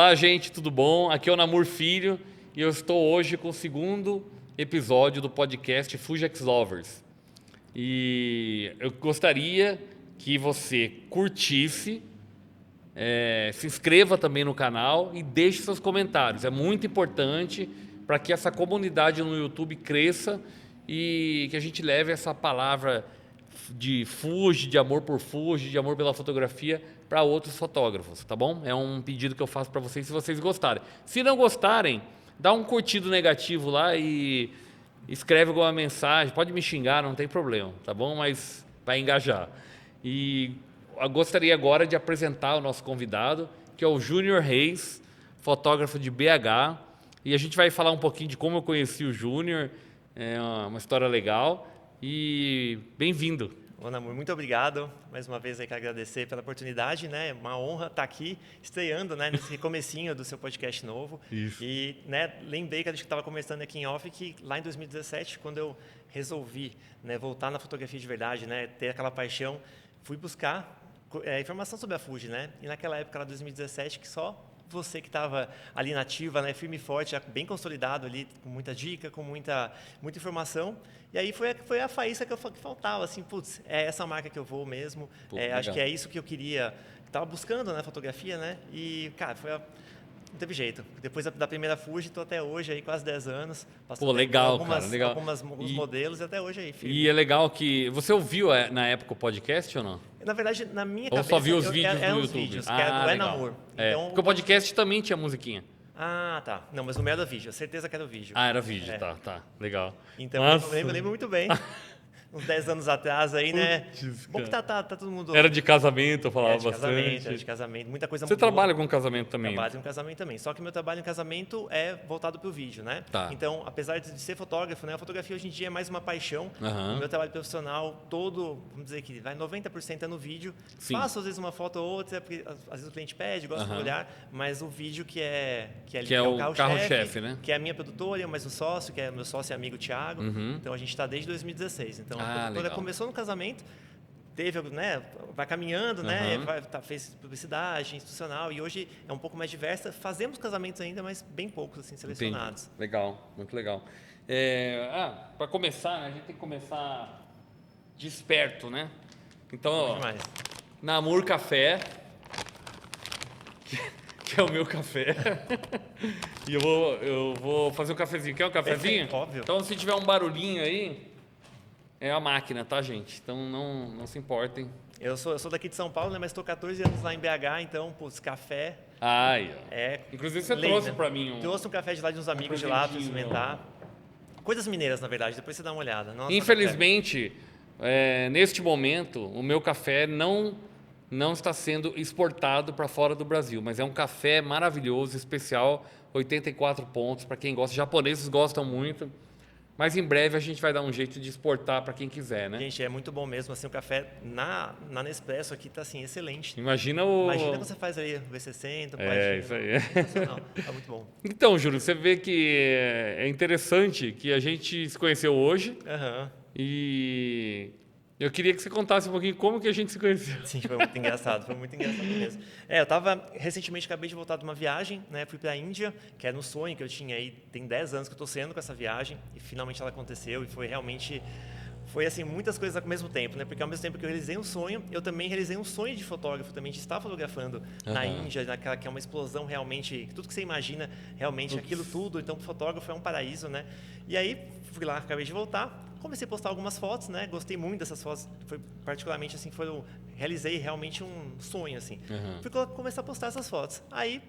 Olá, gente, tudo bom? Aqui é o Namur Filho e eu estou hoje com o segundo episódio do podcast Fuji X Lovers. E eu gostaria que você curtisse, se inscreva também no canal e deixe seus comentários. É muito importante para que essa comunidade no YouTube cresça e que a gente leve essa palavra de Fuji, de amor por Fuji, de amor pela fotografia para outros fotógrafos, tá bom? É um pedido que eu faço para vocês se vocês gostarem. Se não gostarem, dá um curtido negativo lá e escreve alguma mensagem. Pode me xingar, não tem problema, tá bom? Mas vai engajar. E eu gostaria agora de apresentar o nosso convidado, que é o Júnior Reis, fotógrafo de BH. E a gente vai falar um pouquinho de como eu conheci o Júnior, é uma história legal. E bem-vindo. Ô, Namur, muito obrigado. Mais uma vez aí quero agradecer pela oportunidade, né? Uma honra estar aqui estreando, né, nesse comecinho do seu podcast novo. Isso. E, né, lembrei que a gente estava conversando aqui em off que lá em 2017, quando eu resolvi, né, voltar na fotografia de verdade, né, ter aquela paixão, fui buscar informação sobre a Fuji, né? E naquela época, lá 2017, que só você que estava ali nativa, né, firme e forte, já bem consolidado ali, com muita dica, com muita informação. E aí foi a faísca que faltava, assim, putz, é essa marca que eu vou mesmo, acho que é isso que eu queria, estava buscando na fotografia, né? E, cara, não teve jeito. Depois da primeira Fuji, estou até hoje aí, quase 10 anos. Pô, legal, cara, legal. Alguns modelos e até hoje aí, firme. E é legal que... Você ouviu na época o podcast ou não? Na verdade, na minha Ou cabeça... só viu os vídeos no YouTube? Vídeos, que era do Namur. Então, porque o podcast também tinha musiquinha. Ah, tá. Não, mas o meu era vídeo. Certeza que era o vídeo. Ah, era vídeo, tá. Legal. Então, eu lembro muito bem. Uns 10 anos atrás aí, né? Putz, bom que tá todo mundo... Era de casamento, eu falava bastante. Era de casamento. Muita coisa Você mudou. trabalha com casamento também? Trabalho com casamento também. Só que meu trabalho em casamento é voltado para o vídeo, né? Tá. Então, apesar de ser fotógrafo, né? A fotografia hoje em dia é mais uma paixão. Uhum. O meu trabalho profissional todo, vamos dizer que vai 90% é no vídeo. Sim. Faço às vezes uma foto ou outra, porque às vezes o cliente pede, gosta de olhar, mas o vídeo que é o carro-chefe, né? Que é a minha produtora, mais um sócio, que é meu sócio e amigo Thiago. Então, a gente está desde 2016. Então, a produtora legal. começou no casamento, teve, né, vai caminhando, né, fez publicidade institucional e hoje é um pouco mais diversa. Fazemos casamentos ainda, mas bem poucos assim selecionados. Entendi. Legal, muito legal. Para começar, né, a gente tem que começar desperto, né? Então, ó, Namur Café, que é o meu café. E eu vou fazer um cafezinho. Quer um cafezinho? Óbvio. Então, se tiver um barulhinho aí, é a máquina, tá, gente? Então, não se importem. Eu sou daqui de São Paulo, né, mas estou 14 anos lá em BH, então, putz, café... Inclusive, você trouxe para mim Trouxe um café de lá de uns amigos de lá para experimentar. Coisas mineiras, na verdade, depois você dá uma olhada. Nossa, infelizmente, neste momento, o meu café não está sendo exportado para fora do Brasil, mas é um café maravilhoso, especial, 84 pontos, para quem gosta. Os japoneses gostam muito. Mas em breve a gente vai dar um jeito de exportar para quem quiser, né? Gente, é muito bom mesmo. Assim, o café na Nespresso aqui tá assim, excelente. Imagina quando você faz ali o V60, isso aí. Tá muito bom. Então, Júlio, você vê que é interessante que a gente se conheceu hoje. E eu queria que você contasse um pouquinho como que a gente se conheceu. Sim, foi muito engraçado mesmo. Recentemente acabei de voltar de uma viagem, né? Fui para a Índia, que era um sonho que eu tinha aí, tem 10 anos que eu estou sonhando com essa viagem, e finalmente ela aconteceu, e foi assim, muitas coisas ao mesmo tempo, né? Porque ao mesmo tempo que eu realizei um sonho, eu também realizei um sonho de fotógrafo, também de estar fotografando na Índia, naquela que é uma explosão realmente, tudo que você imagina, realmente aquilo tudo, então o fotógrafo é um paraíso, né? E aí, fui lá, acabei de voltar, comecei a postar algumas fotos, né? Gostei muito dessas fotos, foi particularmente assim, realizei realmente um sonho, assim. Fui começar a postar essas fotos. Aí,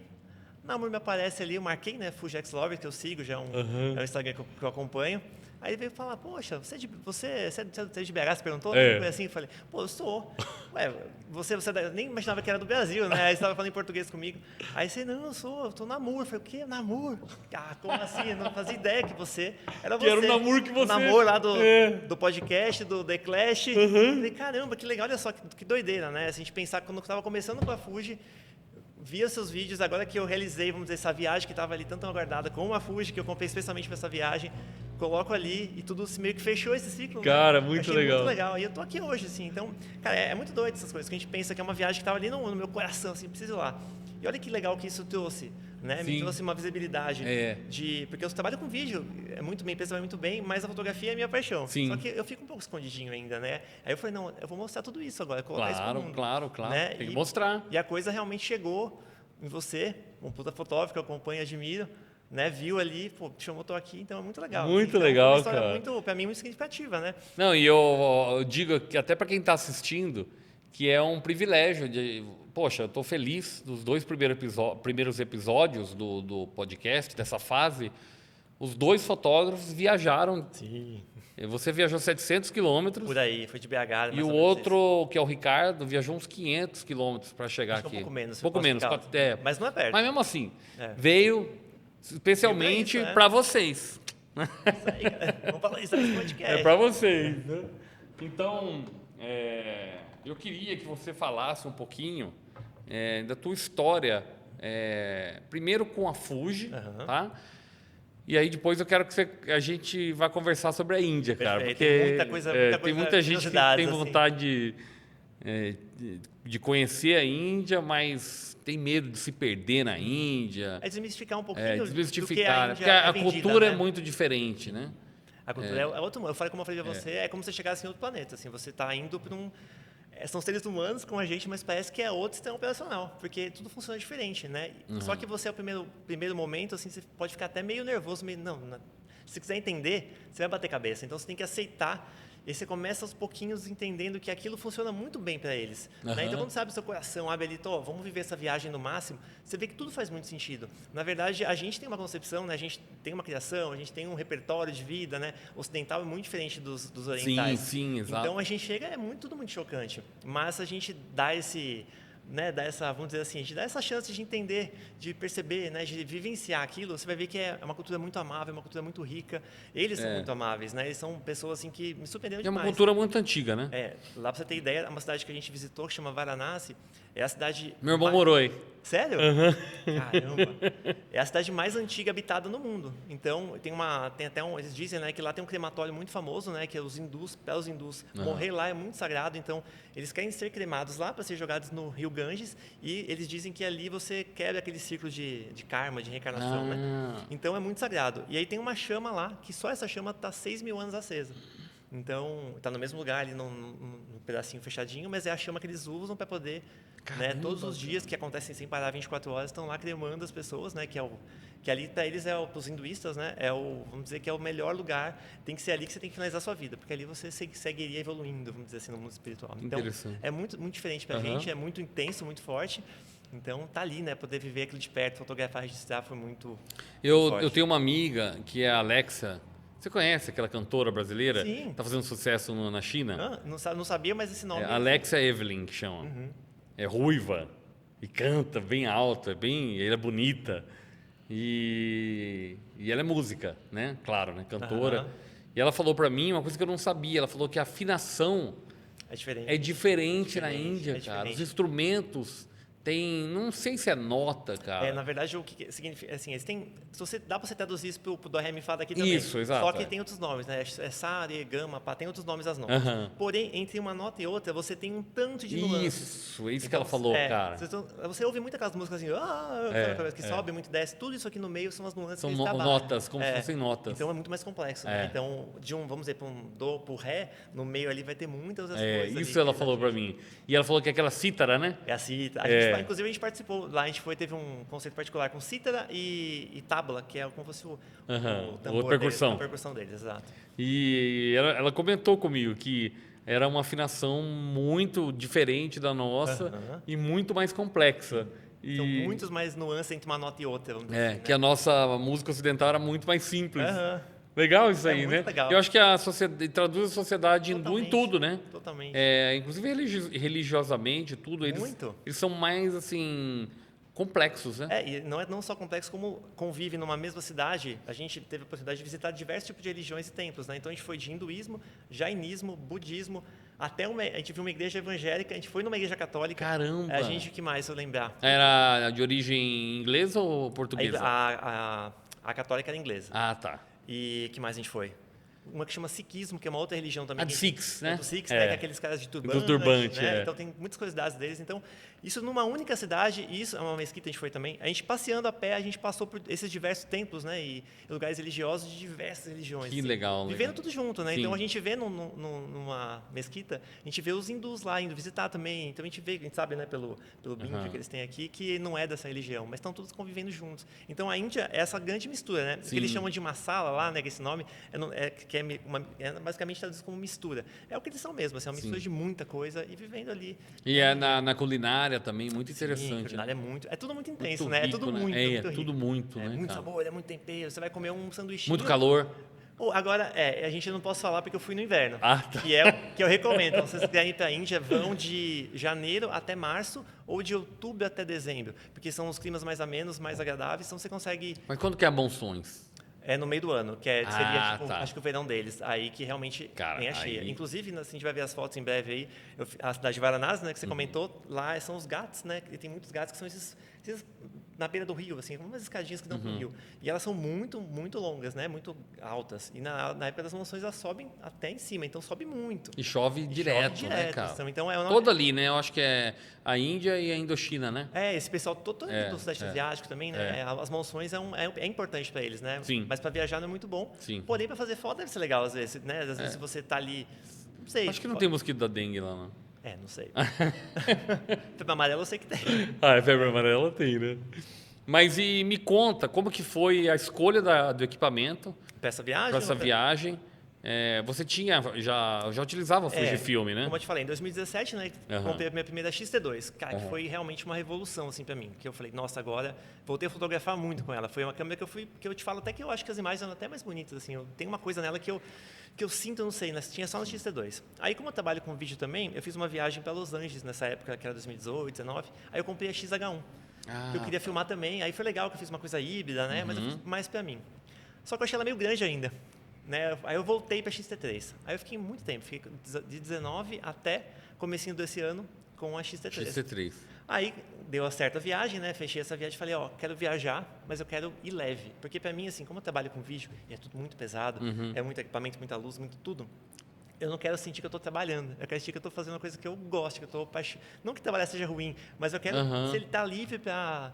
Namur me aparece ali, eu marquei, né? Fuji X Lover, que eu sigo, já é um Instagram que eu acompanho. Aí ele veio falar, poxa, você é de BH? Você perguntou? Foi assim, eu falei, pô, eu sou. Ué, você nem imaginava que era do Brasil, né? Aí você estava falando em português comigo. Aí você, não, eu tô Namur. Eu falei, o quê? Namur? Ah, como assim? Eu não fazia ideia que você era você. Que era o Namur que você... O Namur lá do podcast, do The Clash. Eu falei, caramba, que legal, olha só, que doideira, né? Se a gente pensar, quando eu estava começando com a Fuji, via seus vídeos, agora que eu realizei, vamos dizer, essa viagem que estava ali tanto aguardada, com a Fuji, que eu comprei especialmente para essa viagem, coloco ali e tudo meio que fechou esse ciclo. Cara, né? muito Achei legal. muito legal. E eu tô aqui hoje, assim. Então, cara, é muito doido essas coisas, que a gente pensa que é uma viagem que estava ali no meu coração, assim, preciso ir lá. E olha que legal que isso trouxe, né? Me Sim. trouxe uma visibilidade porque eu trabalho com vídeo, minha empresa vai muito bem, mas a fotografia é minha paixão. Sim. Só que eu fico um pouco escondidinho ainda, né? Aí eu falei, não, eu vou mostrar tudo isso agora, colocar isso pro mundo. Claro. Né? Tem que mostrar. E a coisa realmente chegou em você, um puta fotógrafo que eu acompanho e admiro, né? Viu ali, pô, chamou, tô aqui, então é muito legal. Muito então, legal, é uma história cara. muito, pra mim, muito significativa, né? Não, e eu digo que até para quem está assistindo, que é um privilégio poxa, eu estou feliz dos 2 primeiros episódios do podcast, dessa fase. Os 2 fotógrafos viajaram. Sim. Você viajou 700 quilômetros. Por aí, foi de BH. mais E ou o menos outro, que é o Ricardo, viajou uns 500 quilômetros para chegar Acho que aqui. um pouco menos. Um pouco posso menos. ficar. Mas não é perto. Mas mesmo assim, É. veio especialmente Veio pra isso, para vocês. Isso aí, cara. Vamos falar isso nesse podcast. É para vocês, né? Então, eu queria que você falasse um pouquinho da tua história, primeiro com a Fuji, tá? E aí depois eu quero que a gente vá conversar sobre a Índia, cara. Perfeito. Porque Tem muita coisa, tem muita gente que tem vontade de conhecer a Índia, mas tem medo de se perder na Índia. É desmistificar um pouquinho Desmistificar, do que porque a vendida, cultura né? é muito diferente, né? A cultura é outro mundo. Eu falei, como eu falei pra você, é como se você chegasse em outro planeta. Assim, você está indo para são seres humanos com a gente, mas parece que é outro sistema operacional, porque tudo funciona diferente, né? Só que você, ao primeiro momento, assim, você pode ficar até meio nervoso, se você quiser entender, você vai bater cabeça. Então, você tem que aceitar. E você começa aos pouquinhos entendendo que aquilo funciona muito bem para eles. Né? Então, quando você abre o seu coração, abre ali, vamos viver essa viagem no máximo, você vê que tudo faz muito sentido. Na verdade, a gente tem uma concepção, né? A gente tem uma criação, a gente tem um repertório de vida, né? Ocidental é muito diferente dos orientais. Sim, exato. Então, a gente chega, tudo muito chocante. Mas a gente dá dá essa, vamos dizer assim, a gente dá essa chance de entender, de perceber, né, de vivenciar aquilo, você vai ver que é uma cultura muito amável, uma cultura muito rica. Eles são muito amáveis, né? Eles são pessoas assim que me surpreenderam demais. É uma cultura muito antiga, né? Lá para você ter ideia, uma cidade que a gente visitou, que chama Varanasi, é a cidade... Meu irmão morou aí. Sério? Caramba! É a cidade mais antiga habitada no mundo. Então, eles dizem, né, que lá tem um crematório muito famoso, né, que é para os hindus. Morrer lá é muito sagrado, então eles querem ser cremados lá para ser jogados no rio Ganges, e eles dizem que ali você quebra aquele ciclo de karma, de reencarnação, né? Então é muito sagrado. E aí tem uma chama lá, que só essa chama está 6.000 anos acesa. Então, está no mesmo lugar ali, num pedacinho fechadinho, mas é a chama que eles usam para poder, né, todos os dias que acontecem sem parar 24 horas, estão lá cremando as pessoas, né, que ali para eles para os hinduístas, né, vamos dizer que é o melhor lugar, tem que ser ali que você tem que finalizar a sua vida, porque ali você seguiria evoluindo, vamos dizer assim, no mundo espiritual. Então, é muito, muito diferente para a gente, é muito intenso, muito forte. Então, tá ali, né, poder viver aquilo de perto, fotografar, registrar, foi muito forte. Eu tenho uma amiga que é a Alexa. Você conhece aquela cantora brasileira? Sim. Tá fazendo sucesso na China? Não sabia, mas esse nome... Alexa Evelyn, que chama. É ruiva e canta bem alto, ela é bonita. E ela é música, né? Claro, né? Cantora. E ela falou pra mim uma coisa que eu não sabia. Ela falou que a afinação é diferente na Índia, cara. Os instrumentos não sei se é nota, cara. Na verdade, o que significa, assim, dá para você traduzir isso pro do ré mi fá daqui também. Isso, exato. Só que tem outros nomes, né? Sa, re, gama, pá, tem outros nomes das notas. Porém, entre uma nota e outra, você tem um tanto de nuances. Isso que ela falou, cara. Você ouve muito aquelas músicas assim, que sobe muito, desce, tudo isso aqui no meio são as nuances São que eles trabalham. notas, como se fossem notas. Então é muito mais complexo, né? Então, vamos dizer, para um do, pro ré, no meio ali vai ter muitas outras coisas. Isso ela falou pra mim. E ela falou que é aquela cítara, né? É a cítara. Inclusive, a gente participou lá, teve um conceito particular com cítara e tábua, que é como se fosse o tambor percussão. deles, a percussão deles, exato. E ela comentou comigo que era uma afinação muito diferente da nossa e muito mais complexa. São muitos mais nuances entre uma nota e outra, vamos dizer assim, né? Que a nossa música ocidental era muito mais simples. Legal isso aí, né? Legal. Eu acho que traduz a sociedade hindu em tudo, né? Totalmente. Inclusive religiosamente, tudo. Eles são mais, assim, complexos, né? E não só complexo, como convive numa mesma cidade. A gente teve a oportunidade de visitar diversos tipos de religiões e templos, né? Então, a gente foi de hinduísmo, jainismo, budismo, até a gente viu uma igreja evangélica, a gente foi numa igreja católica. Caramba! A gente, o que mais, se eu lembrar? Era de origem inglesa ou portuguesa? A católica era inglesa. Ah, tá. E que mais a gente foi? uma que chama Sikhismo, que é uma outra religião também. A de Sikhs, né? Do Sikhs, né? Que é aqueles caras de turbante. Do turbante, né? Então tem muitas curiosidades deles. Então, isso numa única cidade, isso é uma mesquita, a gente foi também. A gente passeando a pé, a gente passou por esses diversos templos, né? E lugares religiosos de diversas religiões. Que assim, legal. Vivendo tudo junto, né? Sim. Então a gente vê numa mesquita, a gente vê os hindus lá indo visitar também. Então a gente sabe, né, pelo bingo que eles têm aqui, que não é dessa religião, mas estão todos convivendo juntos. Então a Índia é essa grande mistura, né? O que eles chamam de masala lá, né? Que esse nome é basicamente traduzido como mistura. É o que eles são mesmo, assim, é uma mistura de muita coisa e vivendo ali. E é na culinária também, muito interessante. Sim, culinária é tudo muito intenso, muito né? rico, é tudo né? muito, muito rico. Tudo muito, é né, muito cara? sabor, é muito tempero. Você vai comer um sanduíche. Muito calor. Agora, a gente não posso falar porque eu fui no inverno, Ah, tá. que eu recomendo. Então, se vocês quiserem ir para a Índia, vão de janeiro até março ou de outubro até dezembro, porque são os climas mais amenos, mais agradáveis, então você consegue... Mas quando que é Monções? É no meio do ano, que seria, tipo, tá. acho que o verão deles, aí que realmente Cara, vem a cheia. aí... Inclusive, assim, a gente vai ver as fotos em breve aí, a cidade de Varanasi, né, que você comentou, lá são os ghats, né, e tem muitos ghats que são esses na beira do rio, assim, umas escadinhas que dão pro rio. E elas são muito, muito longas, né, muito altas. E na época das monções elas sobem até em cima, então sobe muito. E chove direto, né, cara? Então, Todo ali, né? Eu acho que é a Índia e a Indochina, né? Esse pessoal todo do Sudeste Asiático também, né? As monções é importante para eles, né? Sim. Mas para viajar não é muito bom. Sim. Porém, para fazer foto deve ser legal às vezes, né? Às vezes se você tá ali, não sei. Acho que não tem mosquito da dengue lá, não. Não sei. Febre amarela eu sei que tem. Febre amarela tem, né? Mas e me conta, como que foi a escolha do equipamento Para essa viagem? para essa viagem? Você já utilizava o Fujifilm, né? Como eu te falei, em 2017, né, comprei a minha primeira X-T2, cara, que foi realmente uma revolução assim para mim, que eu falei, nossa, agora voltei a fotografar muito com ela. Foi uma câmera que eu te falo até que eu acho que as imagens eram até mais bonitas assim. Eu tenho uma coisa nela que eu sinto, não sei, tinha só no X-T2. Aí, como eu trabalho com vídeo também, eu fiz uma viagem para Los Angeles nessa época, que era 2018, 2019. Aí eu comprei a XH1. Eu queria filmar também. Aí foi legal que eu fiz uma coisa híbrida, né? Mas eu fiz mais para mim. Só que eu achei ela meio grande ainda. Né? Aí eu voltei para a XT3. Aí eu fiquei muito tempo, fiquei de 19 até comecinho desse ano com a XT3. XT3. Aí deu a certa viagem, né? Fechei essa viagem e falei, quero viajar, mas eu quero ir leve. Porque para mim, assim, como eu trabalho com vídeo, e é tudo muito pesado, é muito equipamento, muita luz, muito tudo, eu não quero sentir que eu estou trabalhando. Eu quero sentir que eu estou fazendo uma coisa que eu gosto, que eu estou não que trabalhar seja ruim, mas eu quero se ele está livre para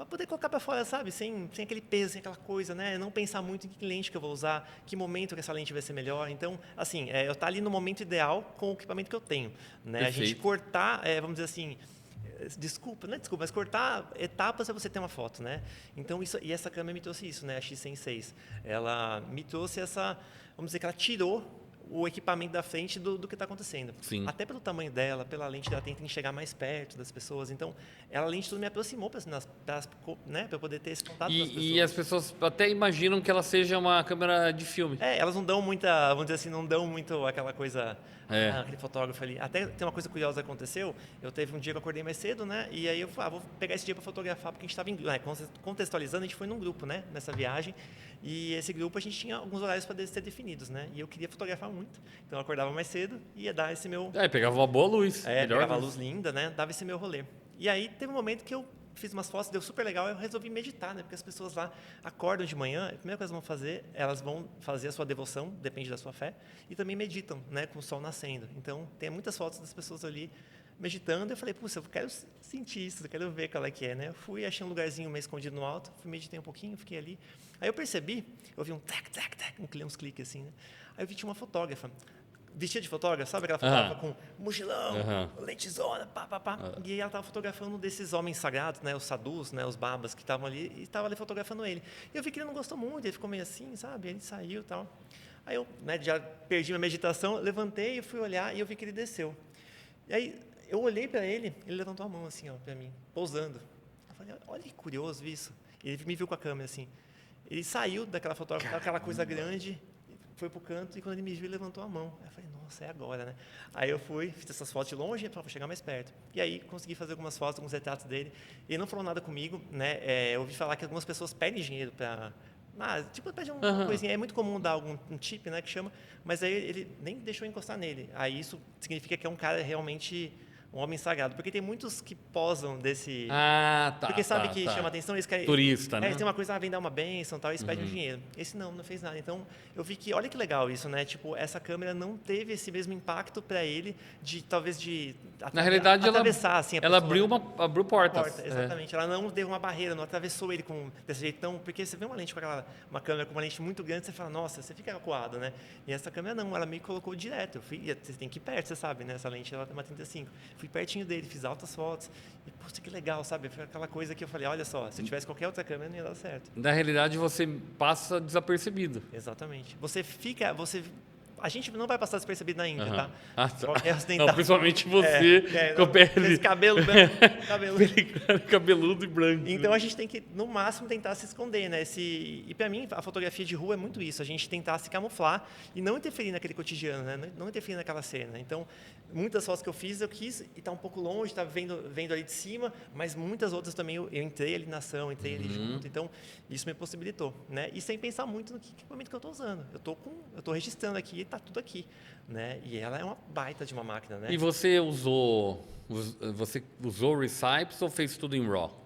poder colocar para fora, sabe? Sem aquele peso, sem aquela coisa, né? Não pensar muito em que lente que eu vou usar, que momento que essa lente vai ser melhor. Então, assim, eu estar ali no momento ideal com o equipamento que eu tenho. Né? A gente cortar, vamos dizer assim, mas cortar etapas para você ter uma foto, né? Então, e essa câmera me trouxe isso, né? A X106. Ela me trouxe vamos dizer que ela tirou o equipamento da frente do que está acontecendo. Sim. Até pelo tamanho dela, pela lente dela, tenta chegar mais perto das pessoas. Então, ela, além de tudo, me aproximou para eu poder ter esse contato com as pessoas. E as pessoas até imaginam que ela seja uma câmera de filme. Elas não dão muita, vamos dizer assim, não dão muito aquela coisa, aquele fotógrafo ali. Até tem uma coisa curiosa que aconteceu, eu teve um dia que eu acordei mais cedo, né, e aí eu falei, vou pegar esse dia para fotografar, porque a gente estava contextualizando, a gente foi num grupo, né, nessa viagem, e esse grupo a gente tinha alguns horários para ser definidos, né, e eu queria fotografar muito, então eu acordava mais cedo e ia dar esse meu... Pegava uma boa luz. Pegava a luz linda, né, dava esse meu rolê. E aí teve um momento que eu fiz umas fotos, deu super legal, eu resolvi meditar, né? Porque as pessoas lá acordam de manhã, a primeira coisa que elas vão fazer a sua devoção, depende da sua fé, e também meditam, né? Com o sol nascendo. Então, tem muitas fotos das pessoas ali meditando, eu falei, puxa, eu quero sentir isso, eu quero ver qual é que é, né? Eu fui, achei um lugarzinho meio escondido no alto, meditei um pouquinho, fiquei ali. Aí eu percebi, eu vi um tac, tac, tac, uns cliques assim, né? Aí eu vi tinha uma fotógrafa, vestida de fotógrafa, sabe aquela fotógrafa com mochilão, lentezona, pá. E ela estava fotografando desses homens sagrados, né, os sadhus, né, os babas que estavam ali, e estava ali fotografando ele. E eu vi que ele não gostou muito, ele ficou meio assim, sabe? Ele saiu e tal. Aí eu, né, já perdi minha meditação, levantei e fui olhar e eu vi que ele desceu. E aí eu olhei para ele levantou a mão assim, ó, para mim, pousando. Eu falei, olha que curioso isso. Ele me viu com a câmera assim. Ele saiu daquela fotógrafa, aquela coisa grande, foi pro canto e quando ele me viu, ele levantou a mão. Aí eu falei, nossa, é agora, né? Aí eu fui, fiz essas fotos de longe para chegar mais perto. E aí consegui fazer algumas fotos, alguns retratos dele. Ele não falou nada comigo, né? Eu ouvi falar que algumas pessoas pedem dinheiro para... pede uma coisinha. É muito comum dar algum tip, né, que chama, mas aí ele nem deixou encostar nele. Aí isso significa que é um cara realmente um homem sagrado. Porque tem muitos que posam desse... Ah, tá. Porque sabe que chama atenção, eles querem... Turista, né? Eles têm uma coisa, vem dar uma bênção e tal, eles pedem um dinheiro. Esse não fez nada. Então, eu vi que, olha que legal isso, né? Tipo, essa câmera não teve esse mesmo impacto para ele talvez de Na realidade, atravessar, assim, a ela pessoa, abriu portas. porta, exatamente. Ela não deu uma barreira, não atravessou ele desse jeitão, porque você vê uma lente uma câmera com uma lente muito grande, você fala, nossa, você fica acuado, né? E essa câmera não, ela me colocou direto. Você tem que ir perto, você sabe, né? Essa lente, ela tem uma 35. Fui pertinho dele, fiz altas fotos. E, poxa, que legal, sabe? Foi aquela coisa que eu falei, olha só, se eu tivesse qualquer outra câmera, não ia dar certo. Na realidade, você passa desapercebido. Exatamente. A gente não vai passar despercebido na Índia, tá? Ah, tá. Qualquer Não, ocidental. principalmente você, com a pele... Esse cabelo branco, cabelo... cabeludo e branco. Então a gente tem que, no máximo, tentar se esconder, né? E para mim, a fotografia de rua é muito isso, a gente tentar se camuflar e não interferir naquele cotidiano, né? Não interferir naquela cena. Então, muitas fotos que eu fiz, eu quis estar um pouco longe, estar vendo ali de cima, mas muitas outras também eu entrei ali na ação, entrei ali junto. Então, isso me possibilitou, né? E sem pensar muito no equipamento que eu estou usando. Eu estou registrando aqui, está tudo aqui, né? E ela é uma baita de uma máquina, né? E você usou Recipes ou fez tudo em RAW?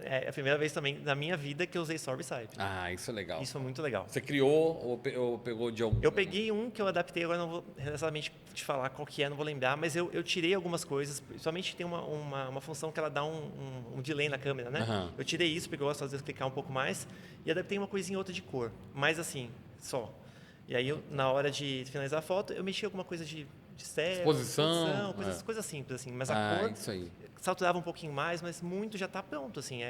É a primeira vez também na minha vida que eu usei só Recipe. Ah, isso é legal. Isso é muito legal. Você criou ou pegou de algum? Eu peguei um que eu adaptei, agora não vou exatamente te falar qual que é, não vou lembrar, mas eu tirei algumas coisas, principalmente tem uma função que ela dá um delay na câmera, né? Eu tirei isso, porque eu gosto às vezes de clicar um pouco mais, e adaptei uma coisinha outra de cor, mas assim, só. E aí, na hora de finalizar a foto, eu mexi alguma coisa de céu, exposição, coisas simples, assim. Mas a cor isso aí. saturava um pouquinho mais, mas muito já está pronto, assim.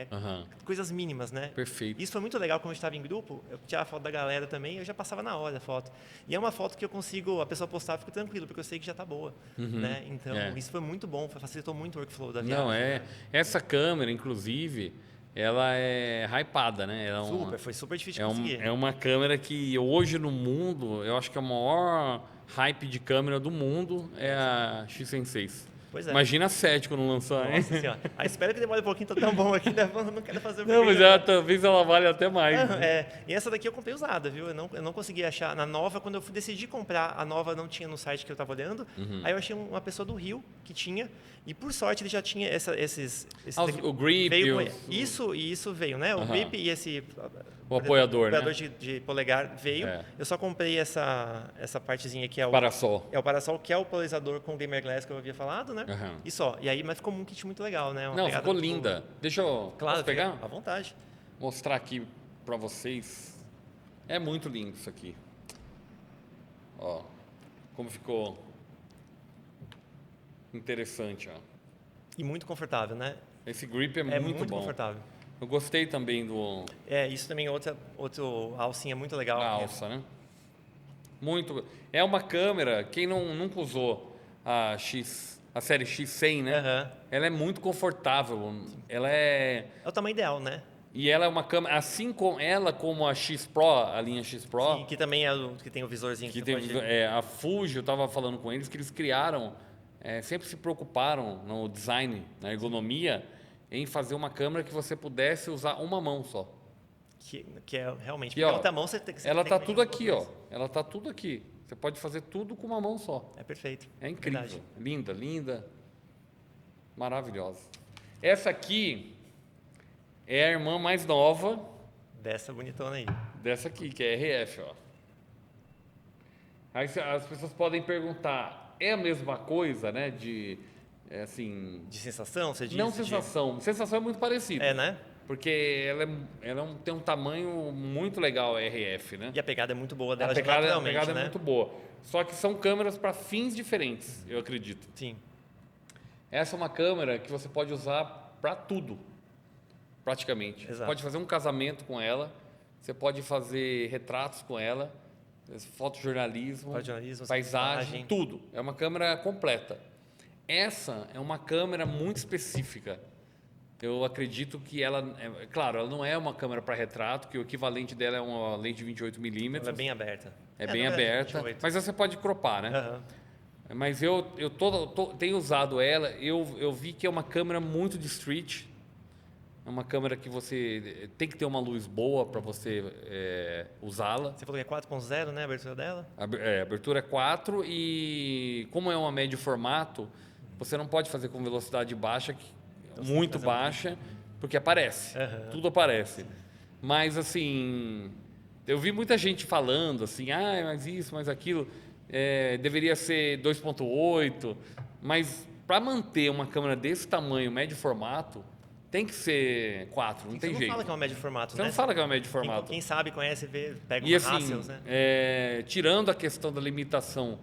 Coisas mínimas, né? Perfeito. Isso foi muito legal quando a gente estava em grupo. Eu tirava a foto da galera também, eu já passava na hora a foto. E é uma foto que eu consigo, a pessoa postar, eu fico tranquilo, porque eu sei que já está boa, né? Então, isso foi muito bom, facilitou muito o workflow da viagem. Não, né? Essa câmera, inclusive, ela é hypada, né? Foi super difícil de conseguir. É uma câmera que hoje no mundo, eu acho que é o maior hype de câmera do mundo é a X-Sensei. Pois é. Imagina a 7 quando lançar, hein? Nossa senhora. Espero que demore um pouquinho, tá tão bom aqui, não quero fazer o Não, mas talvez ela valha até mais. E essa daqui eu comprei usada, viu? Eu não consegui achar na nova. Quando eu decidi comprar, a nova não tinha no site que eu estava olhando. Aí eu achei uma pessoa do Rio que tinha. E por sorte ele já tinha esses o grip. Isso veio, né? O grip e esse... O apoiador, né? O apoiador de polegar veio. Eu só comprei essa partezinha que é o parasol. É o parasol, que é o polarizador com o Gamer Glass que eu havia falado, né? E só. E aí, mas ficou um kit muito legal, né? Não, ficou linda. Deixa eu posso pegar? À vontade. Mostrar aqui para vocês. É muito lindo isso aqui. Ó, como ficou interessante, ó. E muito confortável, né? Esse grip é muito bom. Confortável. Eu gostei também do... Isso também é outra alcinha muito legal. A alça, né? Muito... É uma câmera, quem nunca usou a série X100, né? Ela é muito confortável. Ela é... É o tamanho ideal, né? E ela é uma câmera, assim como a X Pro, a linha X Pro... Sim, que também é o que tem o visorzinho. A Fuji, eu estava falando com eles, que eles criaram, sempre se preocuparam no design, na ergonomia, em fazer uma câmera que você pudesse usar uma mão só. Que é realmente... E, ó, outra mão você tem ela está tudo aqui, ó. Ela está tudo aqui. Você pode fazer tudo com uma mão só. É perfeito. É incrível. Verdade. Linda, linda. Maravilhosa. Essa aqui é a irmã mais nova. Dessa bonitona aí. Dessa aqui, que é RF, ó. Aí as pessoas podem perguntar, é a mesma coisa, né? De sensação, você diz? Não sensação. Sensação é muito parecida. É, né? Porque ela tem um tamanho muito legal, a RF, né? E a pegada é muito boa dela, a pegada né? é muito boa. Só que são câmeras para fins diferentes, eu acredito. Sim. Essa é uma câmera que você pode usar para tudo, praticamente. Exato. Você pode fazer um casamento com ela, você pode fazer retratos com ela, fotojornalismo, paisagem, tudo. É uma câmera completa. Essa é uma câmera muito específica. Eu acredito que claro, ela não é uma câmera para retrato, que o equivalente dela é uma lente de 28mm. Ela é bem aberta. É bem aberta, 28. mas você pode cropar, né? Mas eu tenho usado ela, eu vi que é uma câmera muito de street. É uma câmera que você tem que ter uma luz boa para você usá-la. Você falou que é 4.0, né, a abertura dela? A abertura é 4 e como é uma médio formato, você não pode fazer com velocidade baixa, Então, muito fazer baixa, porque aparece. Tudo aparece. Mas, assim, eu vi muita gente falando assim, mas isso, mas aquilo, deveria ser 2.8, mas para manter uma câmera desse tamanho, médio formato, tem que ser 4, não tem Você não jeito. fala que é uma média de formato, Você né? não fala que é uma média de Quem, formato. quem sabe, conhece, vê, pega E uma assim, Hassels, né? tirando a questão da limitação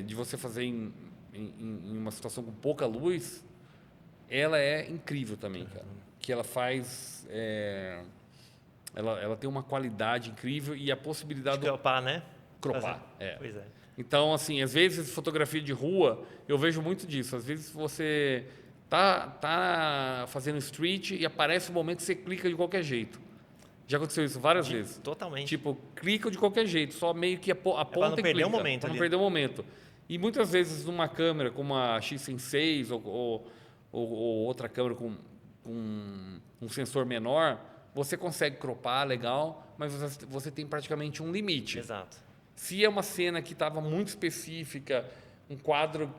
de você fazer em uma situação com pouca luz, ela é incrível também, cara. Que ela faz... ela tem uma qualidade incrível e a possibilidade De cropar, né? cropar. Pois é. Então, assim, às vezes fotografia de rua, eu vejo muito disso. Às vezes você tá fazendo street e aparece um momento que você clica de qualquer jeito. Já aconteceu isso várias vezes. Totalmente. Tipo, clica de qualquer jeito, só meio que aponta não e perder clica, o momento pra não ali. perder o momento. E muitas vezes numa câmera como a X-Series ou outra câmera com um sensor menor, você consegue cropar legal, mas você tem praticamente um limite. Exato. Se é uma cena que estava muito específica, um quadro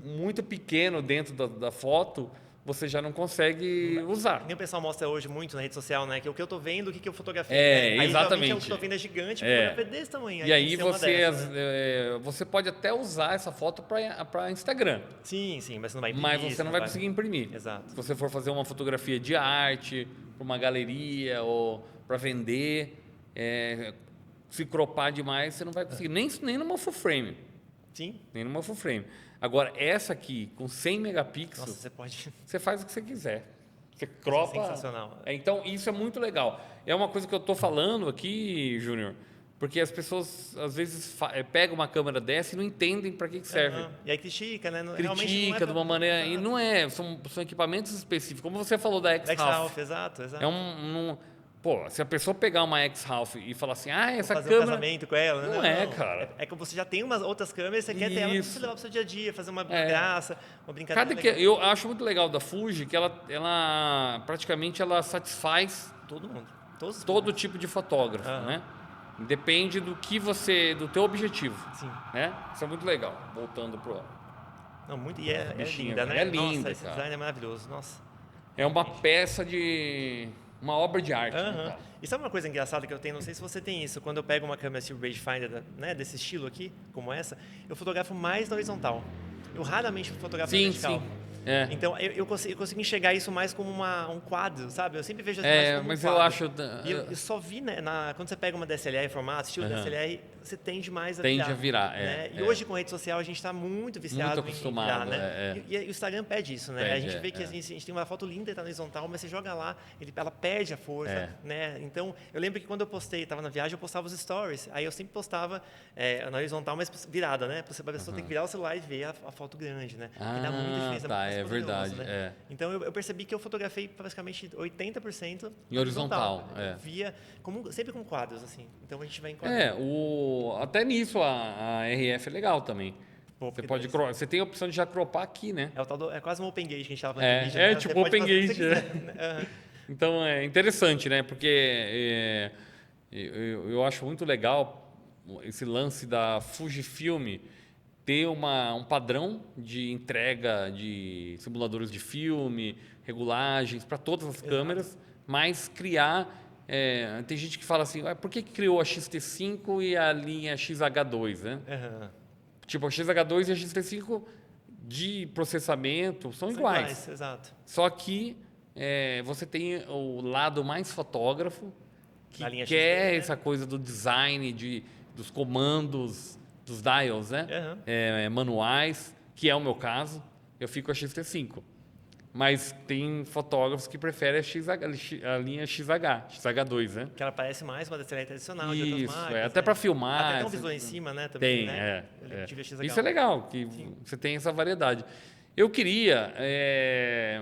muito pequeno dentro da foto, você já não consegue usar. Nem o pessoal mostra hoje muito na rede social, né? Que o que eu tô vendo, o que eu fotografei. Aí, exatamente. Geralmente, o que eu tô vendo é gigante, é desse tamanho. E aí tem que ser uma dessa, né? você pode até usar essa foto para Instagram. Sim, mas você não vai imprimir. Mas você não vai conseguir imprimir. Exato. Se você for fazer uma fotografia de arte, para uma galeria ou para vender, se cropar demais, você não vai conseguir. Nem numa full frame. Sim. Nem numa full frame. Agora, essa aqui, com 100 megapixels, Nossa, você pode... você faz o que você quiser. Você cropa. Isso é sensacional. Então, isso é muito legal. É uma coisa que eu estou falando aqui, Júnior, porque as pessoas, às vezes, pegam uma câmera dessa e não entendem para que serve. E aí critica, né? Critica de uma maneira... E não é... São equipamentos específicos. Como você falou da X-Half. Exato. Pô, se a pessoa pegar uma X-Half e falar assim, essa fazer câmera... um casamento com ela, né? Não, cara. É que você já tem umas outras câmeras, você quer ter ela para você levar para o seu dia a dia, fazer uma graça, uma brincadeira. Eu acho muito legal da Fuji que ela praticamente ela satisfaz todo mundo, todo tipo de fotógrafo, né? Depende do teu objetivo. Sim. Né? Isso é muito legal. Voltando pro Não, muito e é bichinho, linda, né? É linda, nossa, esse cara. design é maravilhoso, nossa. É uma peça uma obra de arte. Né, e sabe uma coisa engraçada que eu tenho? Não sei se você tem isso. Quando eu pego uma câmera tipo Rangefinder, né, desse estilo aqui, como essa, eu fotografo mais na horizontal. Eu raramente fotografo na vertical. Sim. Então, eu consigo enxergar isso mais como um quadro, sabe? Eu sempre vejo as imagens como mas um quadro. eu acho... E eu só vi, né, quando você pega uma DSLR formato, estilo DSLR, você tende mais a virar. Né? E hoje, com rede social, a gente está muito viciado muito acostumado, em virar, né? E o Instagram pede isso, né? A gente vê que a gente tem uma foto linda e está na horizontal, mas você joga lá, ela perde a força, né? Então, eu lembro que quando eu estava na viagem, eu postava os stories. Aí eu sempre postava na horizontal, mas virada, né? Para a pessoa ter que virar o celular e ver a foto grande, né? E dá muita diferença. É verdade. Né? Então eu percebi que eu fotografei praticamente 80% em horizontal. Eu via sempre com quadros, assim. Então a gente vai enquadrando. Até nisso a RF é legal também. Você tem a opção de já cropar aqui, né? É quase um open gate que a gente estava falando de vídeo, né? Tipo open gate. Então é interessante, né? Porque eu acho muito legal esse lance da Fujifilm ter um padrão de entrega de simuladores de filme, regulagens para todas as câmeras, mas criar... tem gente que fala assim, por que criou a XT5 e a linha XH2, né? Tipo, a XH2 e a XT5 de processamento são iguais. Exato. Só que você tem o lado mais fotógrafo, que quer XT, né? essa coisa do design, dos comandos, dos dials, né? Manuais, que é o meu caso. Eu fico a XT5. Mas tem fotógrafos que preferem a linha XH2, né? Que ela parece mais uma DSLR tradicional, Isso, de outras marcas. até para filmar. Até tem um visor em cima, né? Também, Tem, né? Isso é legal, que você tem essa variedade. Eu queria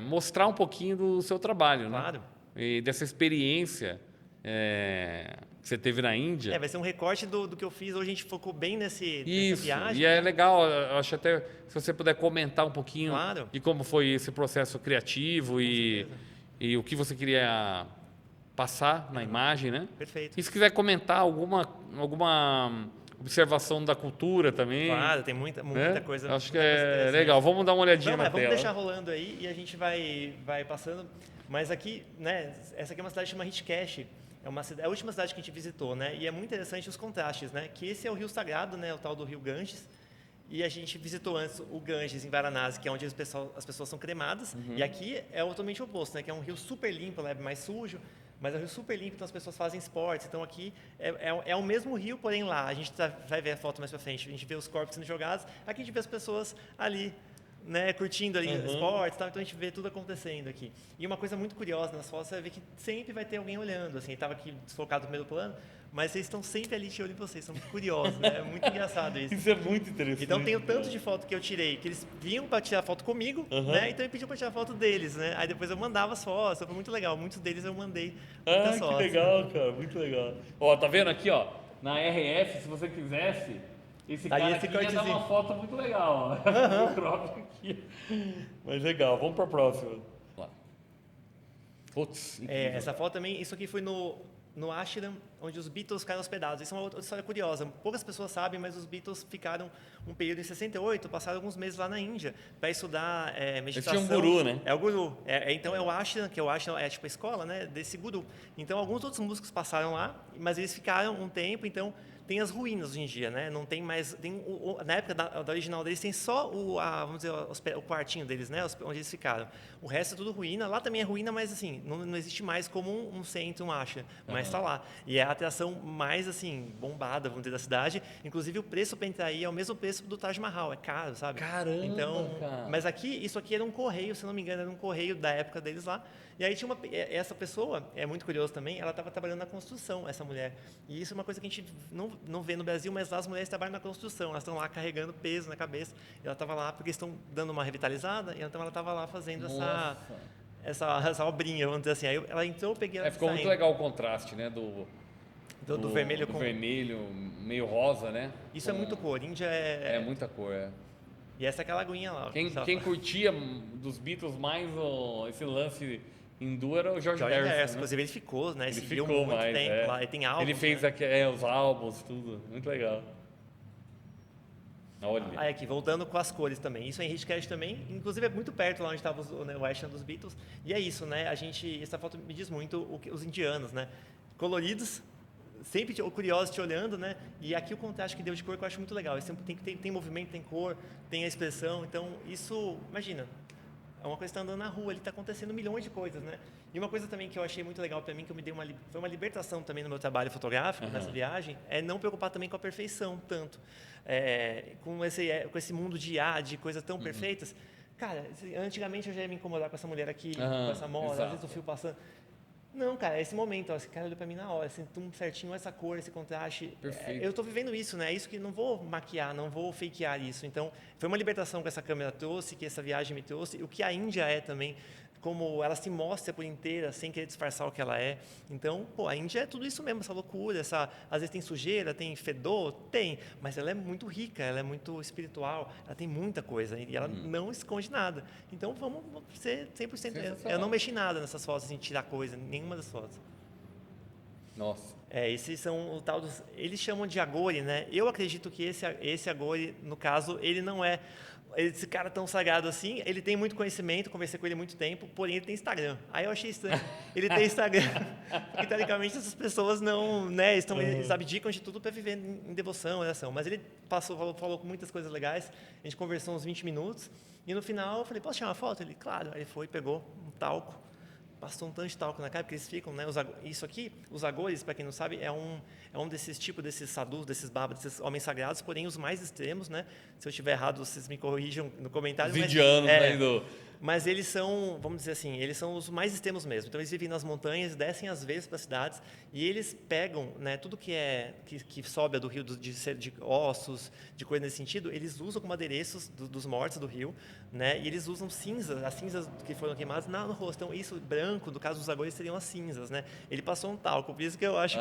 mostrar um pouquinho do seu trabalho, claro. Né? E dessa experiência que você teve na Índia. Vai ser um recorte do que eu fiz. Hoje a gente focou bem nessa Isso, viagem. E é legal, eu acho até, se você puder comentar um pouquinho de como foi esse processo criativo e o que você queria passar na imagem, né? Perfeito. E se quiser comentar alguma observação da cultura também. Claro, tem muita né? coisa. Acho que muita coisa é interessante. legal. Vamos dar uma olhadinha Não, na mas vamos tela. deixar rolando aí e a gente vai passando. Mas aqui, né, essa aqui é uma cidade que chama Hrishikesh. É a última cidade que a gente visitou, né? E é muito interessante os contrastes, né? Que esse é o rio sagrado, né? O tal do rio Ganges. E a gente visitou antes o Ganges em Varanasi, que é onde as pessoas são cremadas. E aqui é totalmente o oposto, né? Que é um rio super limpo, né? Mais sujo, mas é um rio super limpo, então as pessoas fazem esportes. Então aqui é o mesmo rio, porém lá. A gente vai ver a foto mais pra frente. A gente vê os corpos sendo jogados. Aqui a gente vê as pessoas ali, né, curtindo ali esportes, tal, então a gente vê tudo acontecendo aqui. E uma coisa muito curiosa nas fotos, você vai ver que sempre vai ter alguém olhando, assim, estava aqui desfocado no primeiro plano, mas vocês estão sempre ali de olho em vocês, são muito curiosos, né? É muito engraçado isso. Isso é muito interessante. Então tem o tanto de foto que eu tirei, que eles vinham para tirar foto comigo, né? Então eu pediam para tirar foto deles, né? Aí depois eu mandava as fotos, foi muito legal. Muitos deles eu mandei muitas fotos. Que legal, cara, muito legal. Ó, tá vendo aqui, ó, na RF, se você quisesse, esse Aí cara esse aqui ia dar cortezinho. uma foto muito legal, ó. No crop aqui. Mas legal, vamos pra próxima. Lá. Putz, incrível. Essa foto também, isso aqui foi no ashram, onde os Beatles ficaram hospedados. Isso é uma outra história curiosa. Poucas pessoas sabem, mas os Beatles ficaram um período em 68, passaram alguns meses lá na Índia para estudar meditação. Eles tinham um guru, né? É o guru. Então é o ashram, que o ashram é tipo a escola, né, desse guru. Então alguns outros músicos passaram lá, mas eles ficaram um tempo, então tem as ruínas hoje em dia, né? Não tem mais. Na época da original deles tem só vamos dizer, o quartinho deles, né? Onde eles ficaram. O resto é tudo ruína. Lá também é ruína, mas assim, não existe mais como um centro, um ashram, mas está lá. E é a atração mais assim bombada, vamos dizer, da cidade. Inclusive o preço para entrar aí é o mesmo preço do Taj Mahal, é caro, sabe? Caramba, então, cara. Mas isso aqui era um correio, se não me engano, era um correio da época deles lá. E aí tinha essa pessoa, é muito curioso também, ela estava trabalhando na construção, essa mulher. E isso é uma coisa que a gente não vê no Brasil, mas lá as mulheres trabalham na construção, elas estão lá carregando peso na cabeça. E ela estava lá porque estão dando uma revitalizada, e então ela estava lá fazendo essa obrinha, vamos dizer assim. Aí ela entrou, eu peguei ela Ficou muito legal o contraste, né? Do vermelho do com... vermelho, meio rosa, né? Isso é muito cor, Índia é... É muita cor, é. E essa é aquela aguinha lá. Quem curtia dos Beatles mais esse lance hindu era o George Harrison, né? Inclusive ele ficou, né? Ele seguiu ficou muito mais, tempo lá. Ele tem álbuns, ele fez né? aqui, os álbuns, tudo. Muito legal. Olha. Aí aqui, voltando com as cores também. Isso é em Hrishikesh também. Inclusive é muito perto lá onde estava o ashram dos Beatles. E é isso, né? Essa foto me diz muito os indianos, né? Coloridos, sempre curiosos te olhando, né? E aqui o contraste que deu de cor que eu acho muito legal. Tem movimento, tem cor, tem a expressão. Então isso, imagina, é uma coisa que está andando na rua, ali está acontecendo milhões de coisas, né? E uma coisa também que eu achei muito legal para mim, que foi uma libertação também no meu trabalho fotográfico, nessa viagem, é não preocupar também com a perfeição tanto. Com esse mundo de de coisas tão perfeitas. Cara, antigamente eu já ia me incomodar com essa mulher aqui, com essa moda, às vezes o fio passando. Não, cara, é esse momento, ó, esse cara olhou pra mim na hora, assim, certinho, essa cor, esse contraste. Perfeito. Eu tô vivendo isso, né? É isso que não vou maquiar, não vou fakear isso. Então, foi uma libertação que essa câmera trouxe, que essa viagem me trouxe, o que a Índia é também, como ela se mostra por inteira, sem querer disfarçar o que ela é. Então, a Índia é tudo isso mesmo, essa loucura, às vezes tem sujeira, tem fedor, tem, mas ela é muito rica, ela é muito espiritual, ela tem muita coisa e ela não esconde nada. Então, vamos ser 100%. Eu não mexi nada nessas fotos, assim, tirar coisa, nenhuma das fotos. Nossa. Esses são o tal dos... Eles chamam de Agori, né? Eu acredito que esse Agori, no caso, ele não é... Esse cara tão sagrado assim, ele tem muito conhecimento, conversei com ele há muito tempo, porém ele tem Instagram. Aí eu achei estranho. Ele tem Instagram, porque teoricamente essas pessoas não, né, eles abdicam de tudo para viver em devoção, oração. Mas ele falou com muitas coisas legais, a gente conversou uns 20 minutos, e no final eu falei, posso tirar uma foto? Ele, claro. Aí ele foi, pegou um talco, passou um tanto de talco na cara, porque eles ficam, né? Isso aqui, os agores, para quem não sabe, é um desses tipos, desses sadhus, desses babas, desses homens sagrados, porém os mais extremos, né? Se eu estiver errado, vocês me corrijam no comentário. Os indianos aí do... Mas eles são, vamos dizer assim, eles são os mais extremos mesmo. Então eles vivem nas montanhas, descem às vezes para as cidades e eles pegam, né, tudo que sobra do rio de ossos, de coisa nesse sentido, eles usam como adereços dos mortos do rio, né? E eles usam as cinzas que foram queimadas no rosto. Então isso branco, no caso dos agores, seriam as cinzas, né? Ele passou um talco, por isso que eu acho,